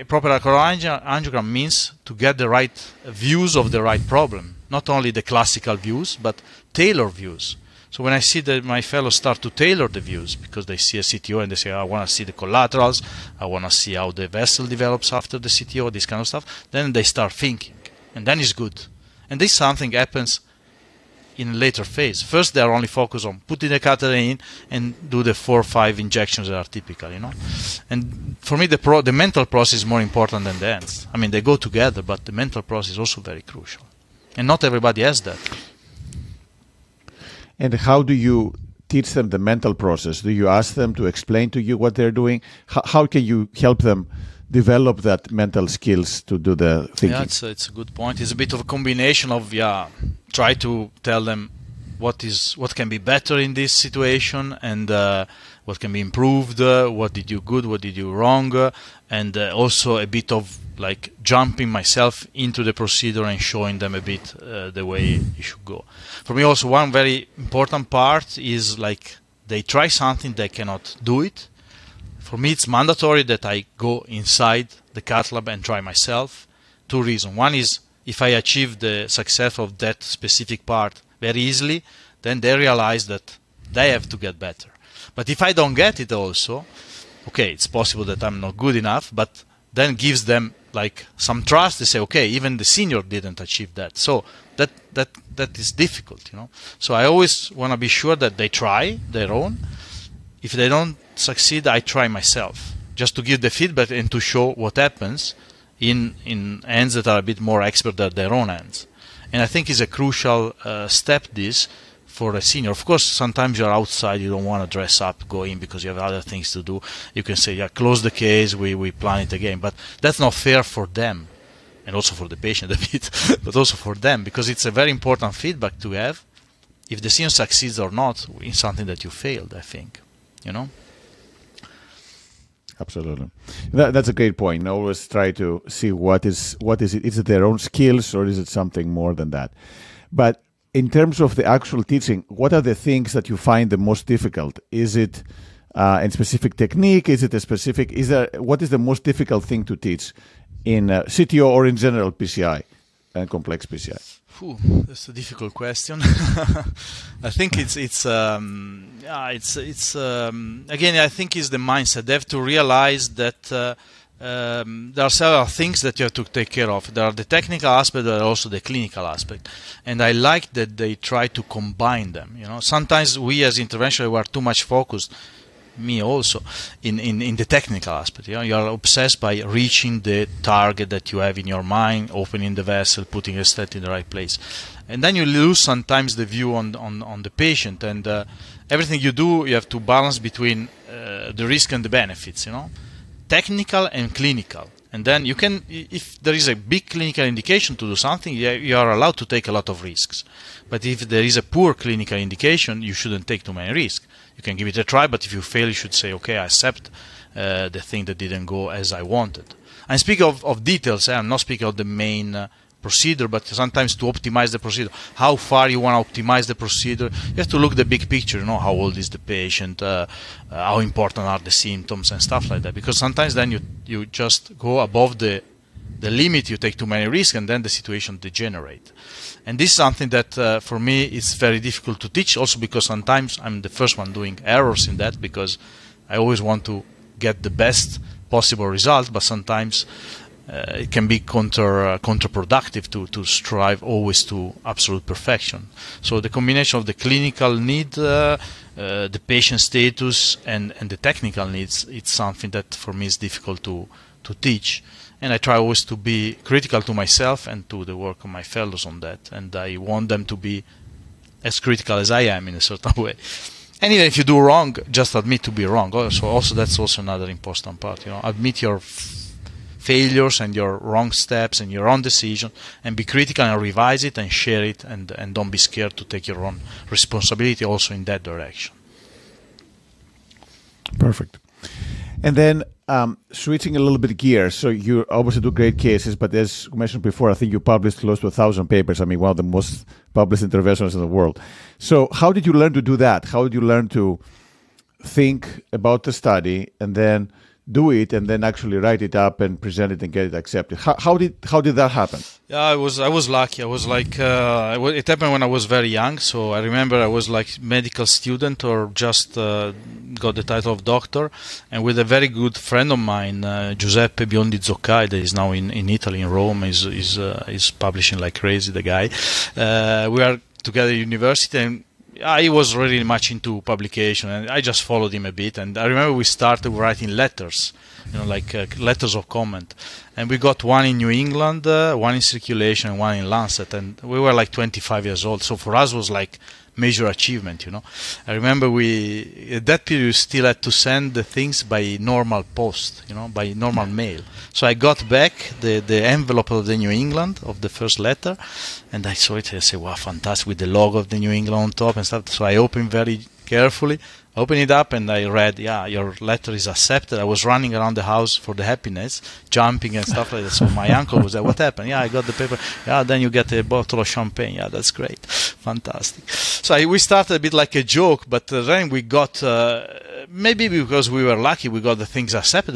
proper coronary angiogram means to get the right views of the right problem. Not only the classical views, but tailored views. So when I see that my fellows start to tailor the views because they see a CTO and they say, I want to see the collaterals, I want to see how the vessel develops after the CTO, this kind of stuff, then they start thinking. And then it's good. And this something happens in a later phase. First, they are only focused on putting the catheter in and do the 4 or 5 injections that are typical, you know. And for me, the mental process is more important than the ends. I mean, they go together, but the mental process is also very crucial. And not everybody has that. And how do you teach them the mental process? Do you ask them to explain to you what they're doing? How can you help them develop that mental skills to do the thinking? Yeah, it's a good point. It's a bit of a combination of, try to tell them what can be better in this situation and what can be improved, what did you good, what did you wrong, and also a bit of like jumping myself into the procedure and showing them a bit the way it should go. For me also one very important part is like they try something, they cannot do it. For me it's mandatory that I go inside the cath lab and try myself. 2 reasons. One is if I achieve the success of that specific part very easily, then they realize that they have to get better. But if I don't get it also, okay, it's possible that I'm not good enough, but then gives them like some trust. They say, okay, even the senior didn't achieve that. So that is difficult, you know. So I always want to be sure that they try their own. If they don't succeed, I try myself, just to give the feedback and to show what happens in hands that are a bit more expert at their own hands. And I think it's a crucial step this for a senior. Of course, sometimes you're outside, you don't want to dress up, go in because you have other things to do. You can say, yeah, close the case, we plan it again. But that's not fair for them, and also for the patient a bit, but also for them, because it's a very important feedback to have if the senior succeeds or not in something that you failed, I think, you know? Absolutely. That's a great point. Always try to see what is it. Is it their own skills or is it something more than that? But in terms of the actual teaching, what are the things that you find the most difficult? Is it a specific technique? Is it a specific? What is the most difficult thing to teach in CTO or in general PCI and complex PCI? That's a difficult question. I think it's again, I think it's the mindset. They have to realize that there are several things that you have to take care of. There are the technical aspect, there are also the clinical aspect, and I like that they try to combine them. You know, sometimes we as interventionalists are too much focused. Me also in the technical aspect. You know, you are obsessed by reaching the target that you have in your mind, opening the vessel, putting a stent in the right place, and then you lose sometimes the view on the patient. And everything you do, you have to balance between the risk and the benefits. You know, technical and clinical. And then you can, if there is a big clinical indication to do something, you are allowed to take a lot of risks. But if there is a poor clinical indication, you shouldn't take too many risks. You can give it a try, but if you fail, you should say, okay, I accept the thing that didn't go as I wanted. I speak of details. I'm not speaking of the main procedure, but sometimes to optimize the procedure, how far you want to optimize the procedure, you have to look at the big picture, you know, how old is the patient, how important are the symptoms and stuff like that. Because sometimes then you just go above the limit, you take too many risks, and then the situation degenerates. And this is something that for me is very difficult to teach, also because sometimes I'm the first one doing errors in that, because I always want to get the best possible result, but sometimes it can be counterproductive to strive always to absolute perfection. So the combination of the clinical need, the patient status, and the technical needs, it's something that for me is difficult to teach. And I try always to be critical to myself and to the work of my fellows on that. And I want them to be as critical as I am in a certain way. And even if you do wrong, just admit to be wrong. Also that's also another important part. Admit your failures and your wrong steps and your own decision, and be critical and revise it and share it, and don't be scared to take your own responsibility also in that direction. Perfect. And then switching a little bit gears, so you obviously do great cases, but as mentioned before, I think you published close to 1,000 papers. I mean, one of the most published interventions in the world. So how did you learn to do that? How did you learn to think about the study and then do it and then actually write it up and present it and get it accepted? How did that happen? Yeah, I was lucky. I was like it happened when I was very young. So I remember I was like medical student or just got the title of doctor, and with a very good friend of mine, Giuseppe Biondi Zoccai, that is now in Italy, in Rome, is publishing like crazy. The guy, we are together at university, and I was really much into publication, and I just followed him a bit. And I remember we started writing letters, like letters of comment. And we got one in New England, one in Circulation, and one in Lancet. And we were like 25 years old. So for us, it was like major achievement, I remember at that period, we still had to send the things by normal post, by normal mail. So I got back the envelope of the New England, of the first letter, and I saw it, and I said, wow, fantastic, with the logo of the New England on top and stuff. So I opened very carefully, opened it up, and I read, yeah, your letter is accepted. I was running around the house for the happiness, jumping and stuff like that. So my uncle was there, what happened? Yeah, I got the paper. Yeah, then you get a bottle of champagne. Yeah, that's great. Fantastic. So we started a bit like a joke, but then we got, maybe because we were lucky, we got the things accepted.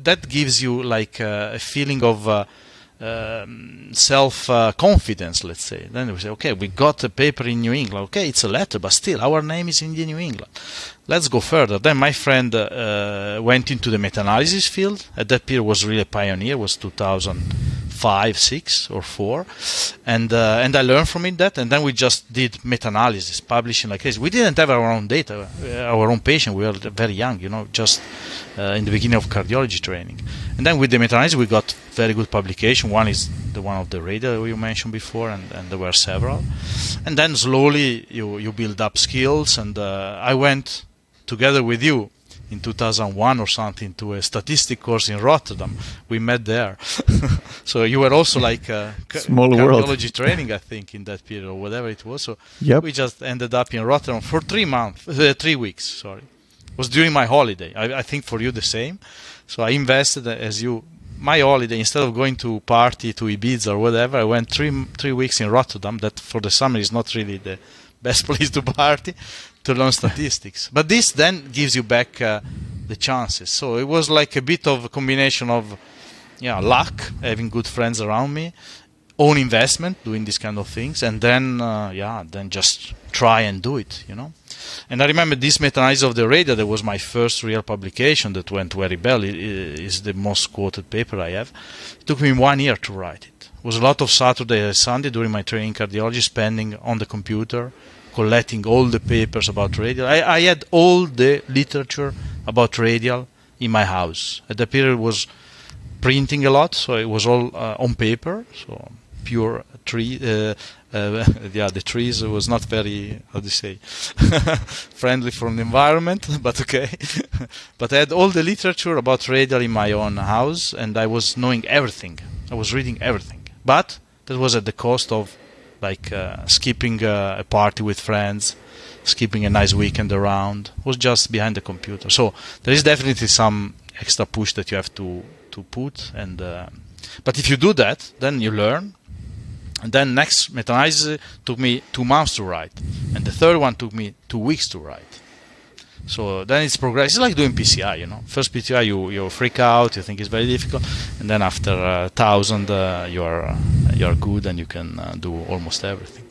That gives you like a feeling of self-confidence, let's say. Then we say, okay, we got a paper in New England. Okay, it's a letter, but still, our name is in the New England. Let's go further. Then my friend went into the meta-analysis field. At that period, was really a pioneer. It was 2005, 6 or 4, and I learned from it that. And then we just did meta-analysis, publishing like this. We didn't have our own data, our own patient. We were very young, just in the beginning of cardiology training. And then with the meta-analysis, we got very good publication. One is the one of the radar you mentioned before, and there were several. And then slowly you build up skills. And I went together with you in 2001 or something to a statistics course in Rotterdam. We met there. So you were also like small world cardiology training, I think, in that period or whatever it was. So yep. We just ended up in Rotterdam for 3 weeks. Sorry, it was during my holiday. I think for you the same. So I invested as you. My holiday, instead of going to party to Ibiza or whatever, I went 3 weeks in Rotterdam. That for the summer is not really the best place to party, to learn statistics. But this then gives you back the chances. So it was like a bit of a combination of luck, having good friends around me, own investment, doing these kind of things, and then then just try and do it, And I remember this meta-analysis of the radar, that was my first real publication that went very well. It is the most quoted paper I have. It took me 1 year to write it. It was a lot of Saturday and Sunday during my training in cardiology, spending on the computer, collecting all the papers about radial. I had all the literature about radial in my house. At the period, it was printing a lot, so it was all on paper, so pure tree. The trees was not very, how do you say, friendly from the environment, but okay. But I had all the literature about radial in my own house, and I was knowing everything. I was reading everything. But that was at the cost of like skipping a party with friends, skipping a nice weekend around. It was just behind the computer. So there is definitely some extra push that you have to put. And but if you do that, then you learn. And then next meta-analysis took me 2 months to write, and the third one took me 2 weeks to write. So then it's progress. It's like doing PCI, First PCI you freak out, you think it's very difficult, and then after 1,000 you're good and you can do almost everything.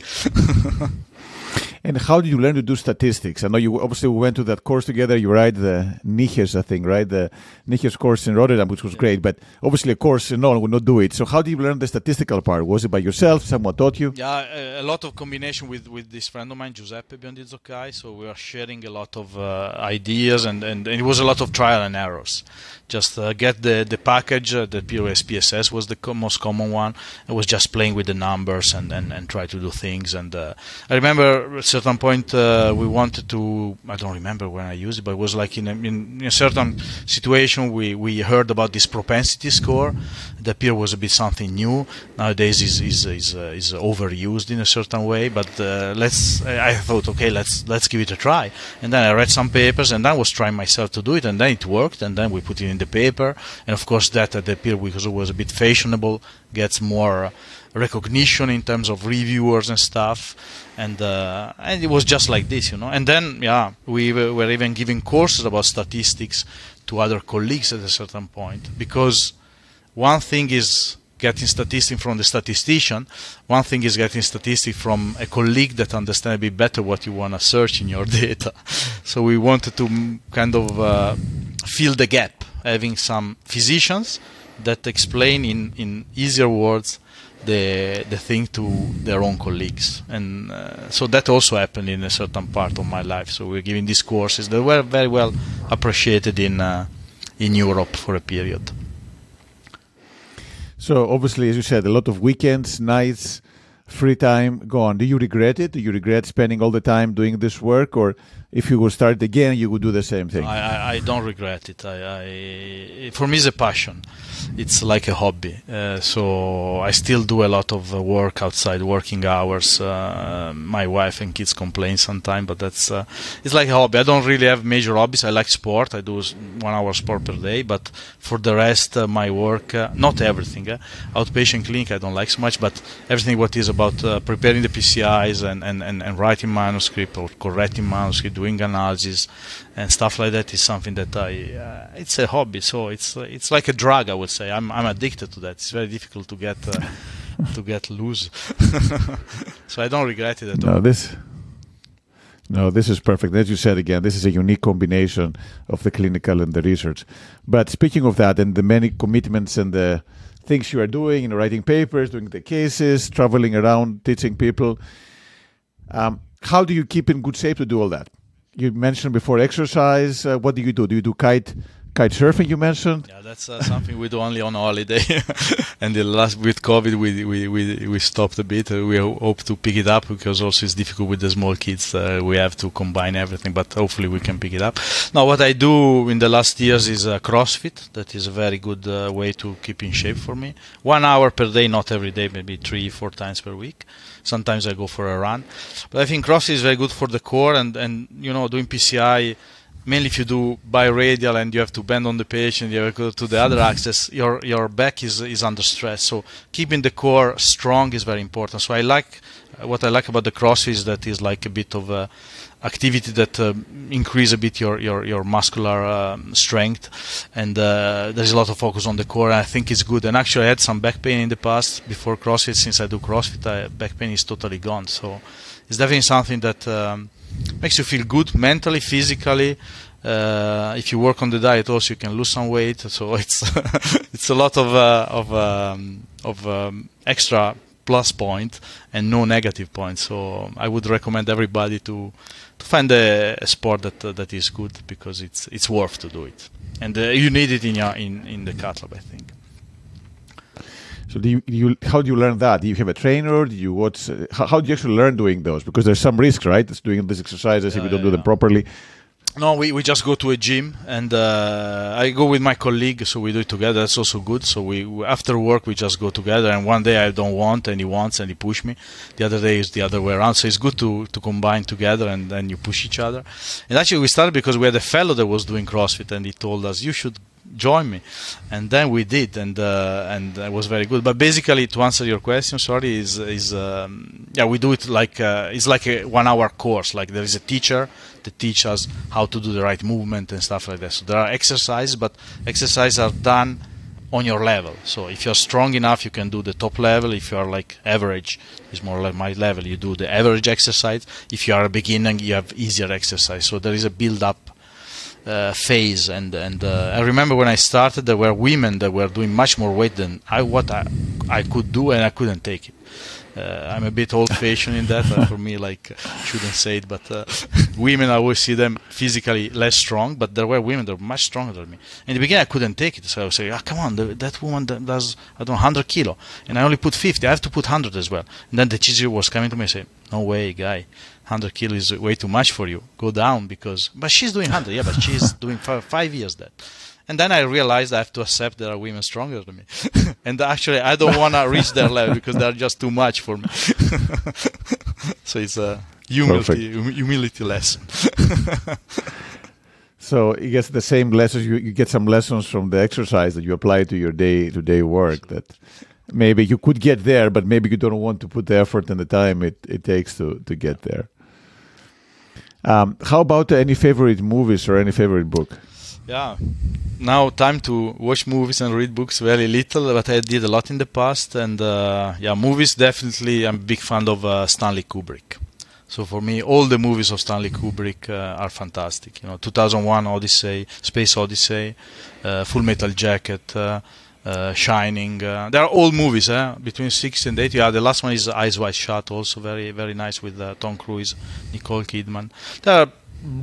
And how did you learn to do statistics? I know you obviously went to that course together. You write the Niches, I think, right? The Niches course in Rotterdam, which was great. But obviously, a course, no one would not do it. So how did you learn the statistical part? Was it by yourself? Someone taught you? Yeah, a lot of combination with this friend of mine, Giuseppe Biondizzoccai. So we were sharing a lot of ideas, and it was a lot of trial and errors. Just get the package, the POS-PSS was the most common one. I was just playing with the numbers and try to do things. And I remember at a certain point we wanted to, I don't remember when I used it, but it was like in a certain situation we heard about this propensity score. It appeared was a bit something new. Nowadays is overused in a certain way, but I thought, okay, let's give it a try. And then I read some papers, and I was trying myself to do it, and then it worked, and then we put it in the paper. And of course that at the period, because it was a bit fashionable, gets more recognition in terms of reviewers and stuff, and it was just like this, And then we were even giving courses about statistics to other colleagues at a certain point, because one thing is getting statistics from the statistician, one thing is getting statistics from a colleague that understands a bit better what you want to search in your data. So we wanted to kind of fill the gap, having some physicians that explain in easier words the thing to their own colleagues. And so that also happened in a certain part of my life. So we're giving these courses that were very well appreciated in Europe for a period. So obviously, as you said, a lot of weekends, nights, free time gone. Do you regret it? Do you regret spending all the time doing this work? Or if you would start again, you would do the same thing? I don't regret it. For me, it's a passion. It's like a hobby. So I still do a lot of work outside working hours. My wife and kids complain sometimes, but that's it's like a hobby. I don't really have major hobbies. I like sport. I do 1 hour sport per day, but for the rest, my work, not everything. Outpatient clinic, I don't like so much, but everything what is about preparing the PCIs and writing manuscript or correcting manuscript, doing analysis and stuff like that is something that it's a hobby. So it's like a drug, I would say. I'm addicted to that. It's very difficult to get loose. So I don't regret it at all. No, this is perfect. As you said again, this is a unique combination of the clinical and the research. But speaking of that, and the many commitments and the things you are doing, writing papers, doing the cases, traveling around, teaching people, how do you keep in good shape to do all that? You mentioned before exercise. What do you do? Do you do kite surfing, you mentioned? Yeah, that's something we do only on holiday. And with COVID, we stopped a bit. We hope to pick it up, because also it's difficult with the small kids. We have to combine everything, but hopefully we can pick it up. Now, what I do in the last years is CrossFit. That is a very good way to keep in shape for me. 1 hour per day, not every day, maybe 3-4 times per week. Sometimes I go for a run. But I think CrossFit is very good for the core, and doing PCI, mainly if you do biradial and you have to bend on the patient, you have to go to the other axis, your back is under stress. So keeping the core strong is very important. So what I like about the CrossFit is that is like a bit of a activity that increase a bit your muscular strength, and there's a lot of focus on the core. I think it's good. And actually I had some back pain in the past before CrossFit. Since I do CrossFit, back pain is totally gone. So it's definitely something that makes you feel good mentally, physically. If you work on the diet also, you can lose some weight. So it's it's a lot of extra plus point and no negative points. So I would recommend everybody to find a sport that is good, because it's worth to do it, and you need it in the cath lab, I think. So how do you learn that? Do you have a trainer? How do you actually learn doing those? Because there's some risk, right? It's doing these exercises if you don't do them properly. No, we just go to a gym, and I go with my colleague, so we do it together. That's also good. So we after work we just go together, and one day I don't want and he wants and he push me. The other day is the other way around. So it's good to combine together, and then you push each other. And actually we started because we had a fellow that was doing CrossFit, and he told us, you should join me, and then we did, and it was very good. But basically, to answer your question, sorry, we do it like it's like a 1 hour course. Like there is a teacher that teaches us how to do the right movement and stuff like that. So there are exercises, but exercises are done on your level. So if you're strong enough, you can do the top level. If you are like average, is more like my level, you do the average exercise. If you are a beginner, you have easier exercise. So there is a build-up phase, and I remember when I started, there were women that were doing much more weight than I could do, and I couldn't take it. I'm a bit old-fashioned in that. For me, like, shouldn't say it, but women, I always see them physically less strong, but there were women that were much stronger than me. In the beginning, I couldn't take it, so I would say, come on, that woman does, I don't know, 100 kilo, and I only put 50. I have to put 100 as well. And then the teacher was coming to me and saying, no way, guy. 100 kilo is way too much for you. Go down, but she's doing 100. Yeah, but she's doing 5 years that. And then I realized I have to accept there are women stronger than me. And actually, I don't want to reach their level because they're just too much for me. So it's a humility lesson. So you get the same lessons. You get some lessons from the exercise that you apply to your day-to-day work. That maybe you could get there, but maybe you don't want to put the effort and the time it takes to get there. How about any favorite movies or any favorite book? Yeah, now time to watch movies and read books very little, but I did a lot in the past. And movies, definitely I'm a big fan of Stanley Kubrick. So for me, all the movies of Stanley Kubrick are fantastic. 2001 Odyssey, Space Odyssey, Full Metal Jacket, Shining. They are all movies between 6 and 8. Yeah, the last one is Eyes Wide Shut, also very, very nice with Tom Cruise, Nicole Kidman. They are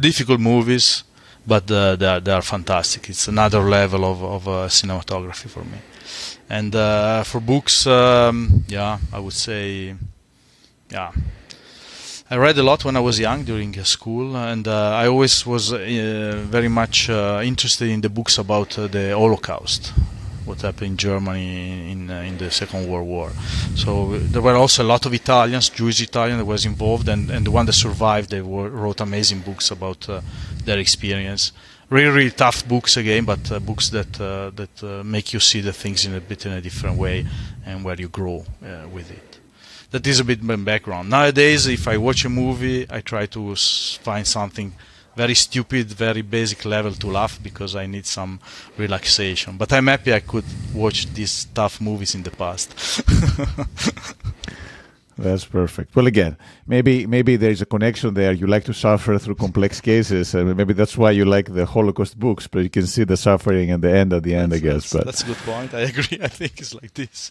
difficult movies, but they are fantastic. It's another level of cinematography for me. And for books, I would say, I read a lot when I was young during school, and I always was very much interested in the books about the Holocaust, what happened in Germany in the Second World War. So there were also a lot of Italians, Jewish Italians, that was involved, and the one that survived, they wrote amazing books about their experience. Really, really tough books again, but books that make you see the things in a different way, and where you grow with it. That is a bit my background. Nowadays, if I watch a movie, I try to find something very stupid, very basic level to laugh, because I need some relaxation. But I'm happy I could watch these tough movies in the past. That's perfect. Well, again, maybe there is a connection there. You like to suffer through complex cases, and maybe that's why you like the Holocaust books, but you can see the suffering and the end at the end, I guess. That's a good point. I agree. I think it's like this.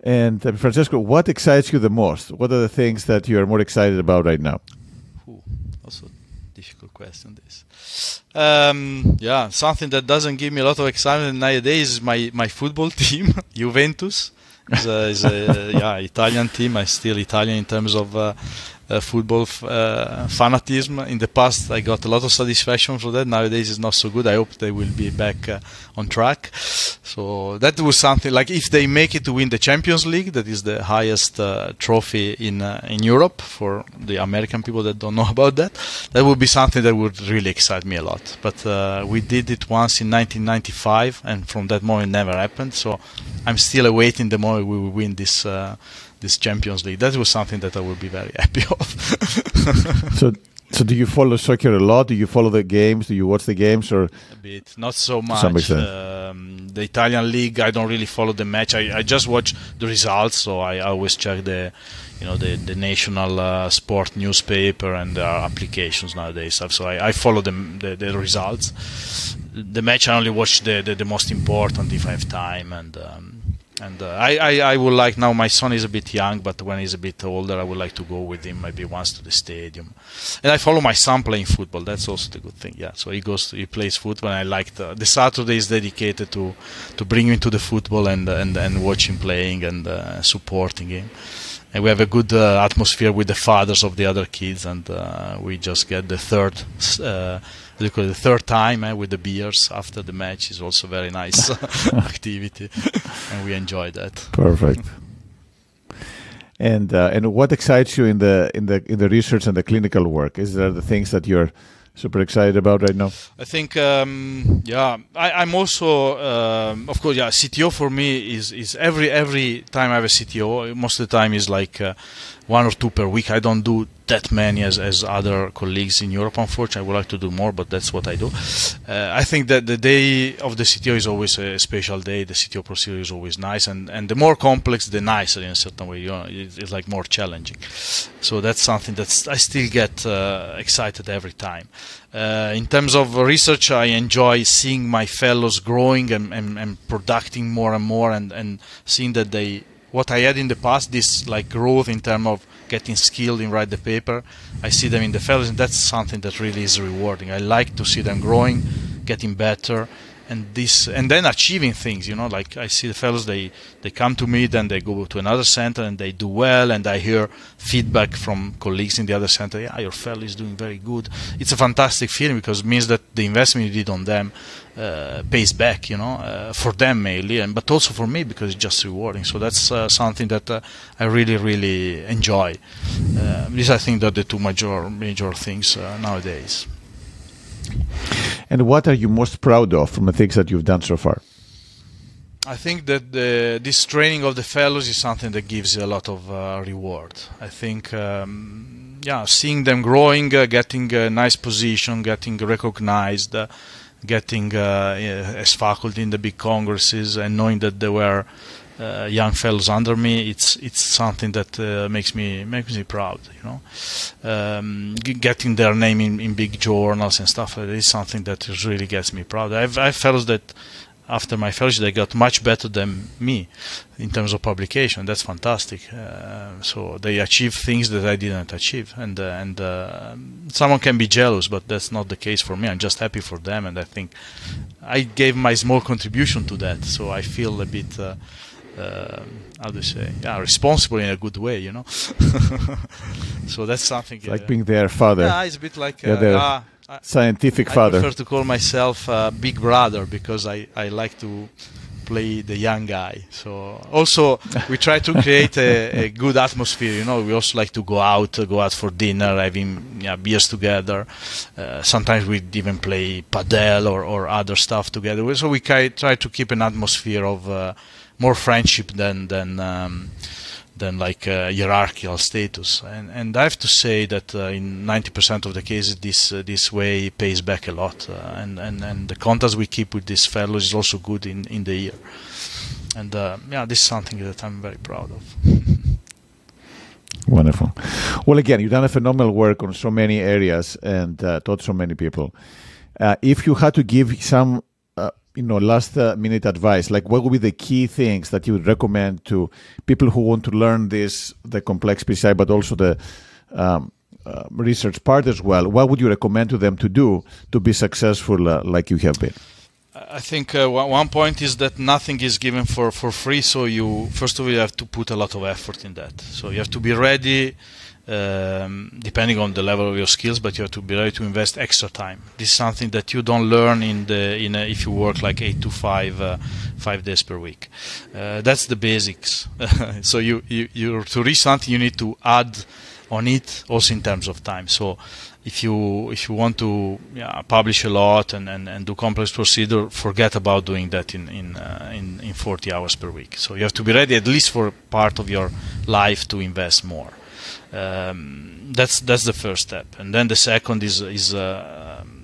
And Francesco, what excites you the most? What are the things that you are more excited about right now? Also difficult question, this. Something that doesn't give me a lot of excitement nowadays is my football team, Juventus. Is a Italian team. I'm still Italian in terms of football fanatism. In the past, I got a lot of satisfaction for that. Nowadays, it's not so good. I hope they will be back on track. So that was something like, if they make it to win the Champions League, that is the highest trophy in Europe, for the American people that don't know about that. That would be something that would really excite me a lot. But we did it once in 1995, and from that moment, it never happened. So I'm still awaiting the moment we will win this Champions League. That was something that I would be very happy of. So do you follow soccer a lot? Do you follow the games? Do you watch the games? Or a bit, not so much. To some extent. The Italian league, I don't really follow the match. I just watch the results. So I always check the national sport newspaper and applications nowadays. So I follow the results. The match, I only watch the most important if I have time, and I would like, now my son is a bit young, but when he's a bit older, I would like to go with him maybe once to the stadium. And I follow my son playing football. That's also the good thing. Yeah, so he plays football, and I like the Saturday is dedicated to bring him to the football and watch him playing and supporting him. And we have a good atmosphere with the fathers of the other kids, and we just get the third time with the beers after the match. Is also very nice activity, and we enjoy that. Perfect. And what excites you in the research and the clinical work? Is there the things that you're super excited about right now? I think I'm also of course, CTO for me is every time I have a CTO, most of the time is like 1 or 2 per week. I don't do that many as other colleagues in Europe, unfortunately. I would like to do more, but that's what I do. I think that the day of the CTO is always a special day. The CTO procedure is always nice, and the more complex, the nicer in a certain way. It's like more challenging. So that's something that I still get excited every time. In terms of research, I enjoy seeing my fellows growing and producing more and more, and seeing that what I had in the past, this like growth in terms of getting skilled in write the paper, I see them in the fellows, and that's something that really is rewarding. I like to see them growing, getting better, and then achieving things. Like I see the fellows, they come to me, then they go to another center and they do well, and I hear feedback from colleagues in the other center. Yeah, your fellow is doing very good. It's a fantastic feeling, because it means that the investment you did on them pays back, for them mainly, but also for me, because it's just rewarding. So that's something that I really, really enjoy. These, I think, are the two major things nowadays. And what are you most proud of from the things that you've done so far? I think that this training of the fellows is something that gives a lot of reward. I think, seeing them growing, getting a nice position, getting recognized, getting as faculty in the big congresses, and knowing that there were young fellows under me, it's something that makes me proud. Getting their name in big journals and stuff like that is something that really gets me proud. I have fellows that after my fellowship they got much better than me in terms of publication. That's fantastic. So they achieve things that I didn't achieve, and someone can be jealous, but that's not the case for me. I'm just happy for them, and I think I gave my small contribution to that. So I feel a bit how do you say? Yeah, responsible in a good way, So that's something. It's like being their father. Yeah, it's a bit like scientific father. I prefer to call myself big brother, because I like to play the young guy. So also we try to create a good atmosphere. We also like to go out for dinner, having beers together. Sometimes we even play padel or other stuff together. So we try to keep an atmosphere of more friendship than like hierarchical status, and I have to say that in 90% of the cases this way pays back a lot, and the contacts we keep with these fellows is also good in the year, and this is something that I'm very proud of. Wonderful. Well, again, you've done a phenomenal work on so many areas and taught so many people. If you had to give some last minute advice, like what would be the key things that you would recommend to people who want to learn the complex PCI, but also the research part as well? What would you recommend to them to do to be successful like you have been? I think one point is that nothing is given for free. So first of all, you have to put a lot of effort in that. So you have to be ready, depending on the level of your skills, but you have to be ready to invest extra time. This is something that you don't learn if you work like 8 to 5 days per week. That's the basics. So you to reach something, you need to add on it also in terms of time. So if you want to publish a lot and do complex procedure, forget about doing that in 40 hours per week. So you have to be ready at least for part of your life to invest more. That's the first step, and then the second is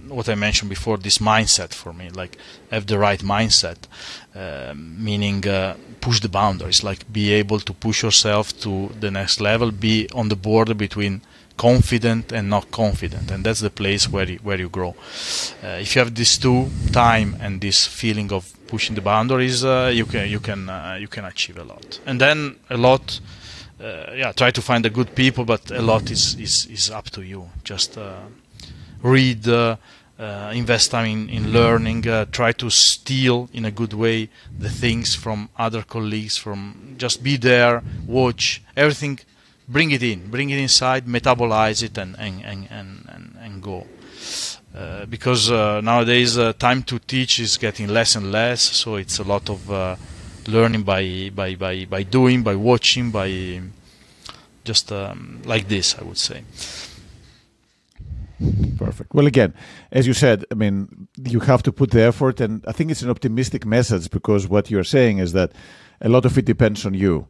what I mentioned before, this mindset for me, like have the right mindset, meaning push the boundaries, like be able to push yourself to the next level, be on the border between confident and not confident, and that's the place where you grow. If you have these two, time and this feeling of pushing the boundaries, you can achieve a lot. And then a lot, try to find the good people, but a lot is up to you. Just read, invest time in learning, try to steal in a good way the things from other colleagues, just be there, watch everything, bring it inside, metabolize it, and go. Because nowadays time to teach is getting less and less, so it's a lot of learning by doing, by watching, by just like this, I would say. Perfect. Well, again, as you said, I mean, you have to put the effort, and I think it's an optimistic message, because what you're saying is that a lot of it depends on you.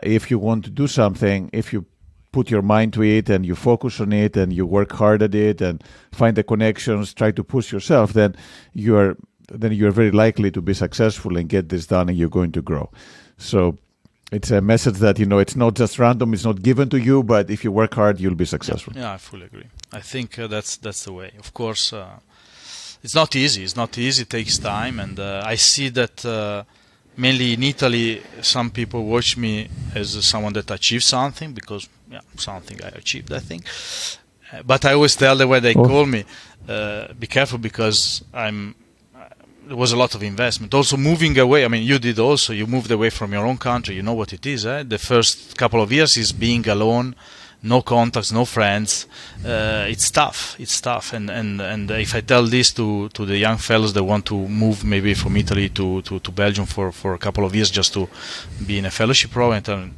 If you want to do something, if you put your mind to it and you focus on it and you work hard at it and find the connections, try to push yourself, then you're very likely to be successful and get this done, and you're going to grow. So it's a message that, it's not just random, it's not given to you, but if you work hard, you'll be successful. Yeah, I fully agree. I think that's the way. Of course, it's not easy. It takes time, and I see that mainly in Italy, some people watch me as someone that achieved something, because something I achieved, I think. But I always tell them when they call me, be careful, because there was a lot of investment. Also moving away, you did also, you moved away from your own country, you know what it is. The first couple of years is being alone, no contacts, no friends. It's tough, and if I tell this to the young fellows that want to move maybe from Italy to Belgium for a couple of years just to be in a fellowship program,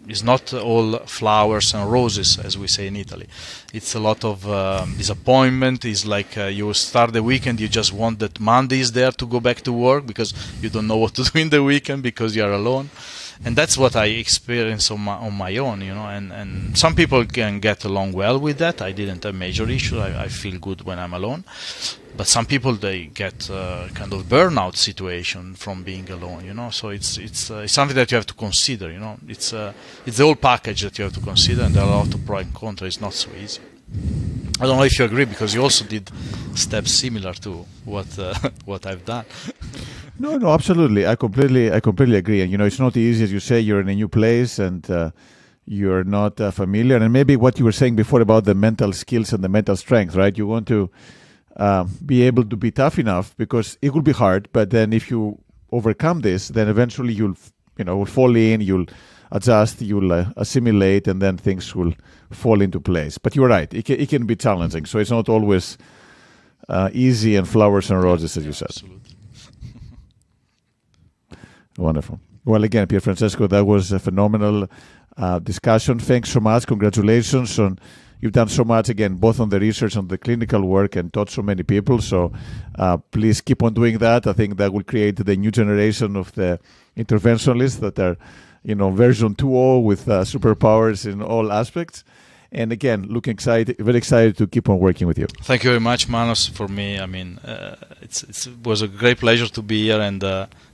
it's not all flowers and roses, as we say in Italy. It's a lot of disappointment. It's like you start the weekend, you just want that Monday is there to go back to work, because you don't know what to do in the weekend because you are alone. And that's what I experienced on my own, and some people can get along well with that. I didn't have major issues. I feel good when I'm alone. But some people, they get kind of burnout situation from being alone, So it's something that you have to consider, It's the whole package that you have to consider, and there are a lot of pros and cons. It's not so easy. I don't know if you agree, because you also did steps similar to what I've done. No, absolutely. I completely agree. And it's not easy, as you say. You're in a new place and you're not familiar. And maybe what you were saying before about the mental skills and the mental strength, right? You want to be able to be tough enough, because it will be hard. But then if you overcome this, then eventually you'll fall in. You'll adjust. You'll assimilate, and then things will fall into place. But you're right. It can be challenging. So it's not always easy and flowers and roses, as you said. Absolutely. Wonderful. Well, again, Pierfrancesco, that was a phenomenal discussion. Thanks so much. Congratulations on you've done so much, again, both on the research and the clinical work, and taught so many people. So please keep on doing that. I think that will create the new generation of the interventionalists that are, version 2.0 with superpowers in all aspects. And again, very excited to keep on working with you. Thank you very much, Manos. For me, it was a great pleasure to be here, and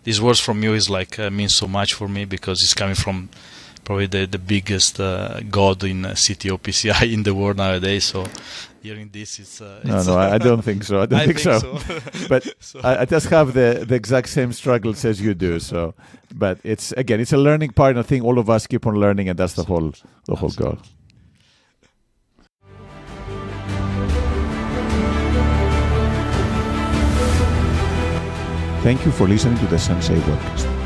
these words from you means so much for me, because it's coming from probably the biggest god in CTO PCI in the world nowadays. So hearing this, it's no, I don't think so. I don't think so. But I just have the exact same struggles as you do. So, but it's a learning part. And I think all of us keep on learning, and that's the whole goal. Thank you for listening to the Sensei podcast.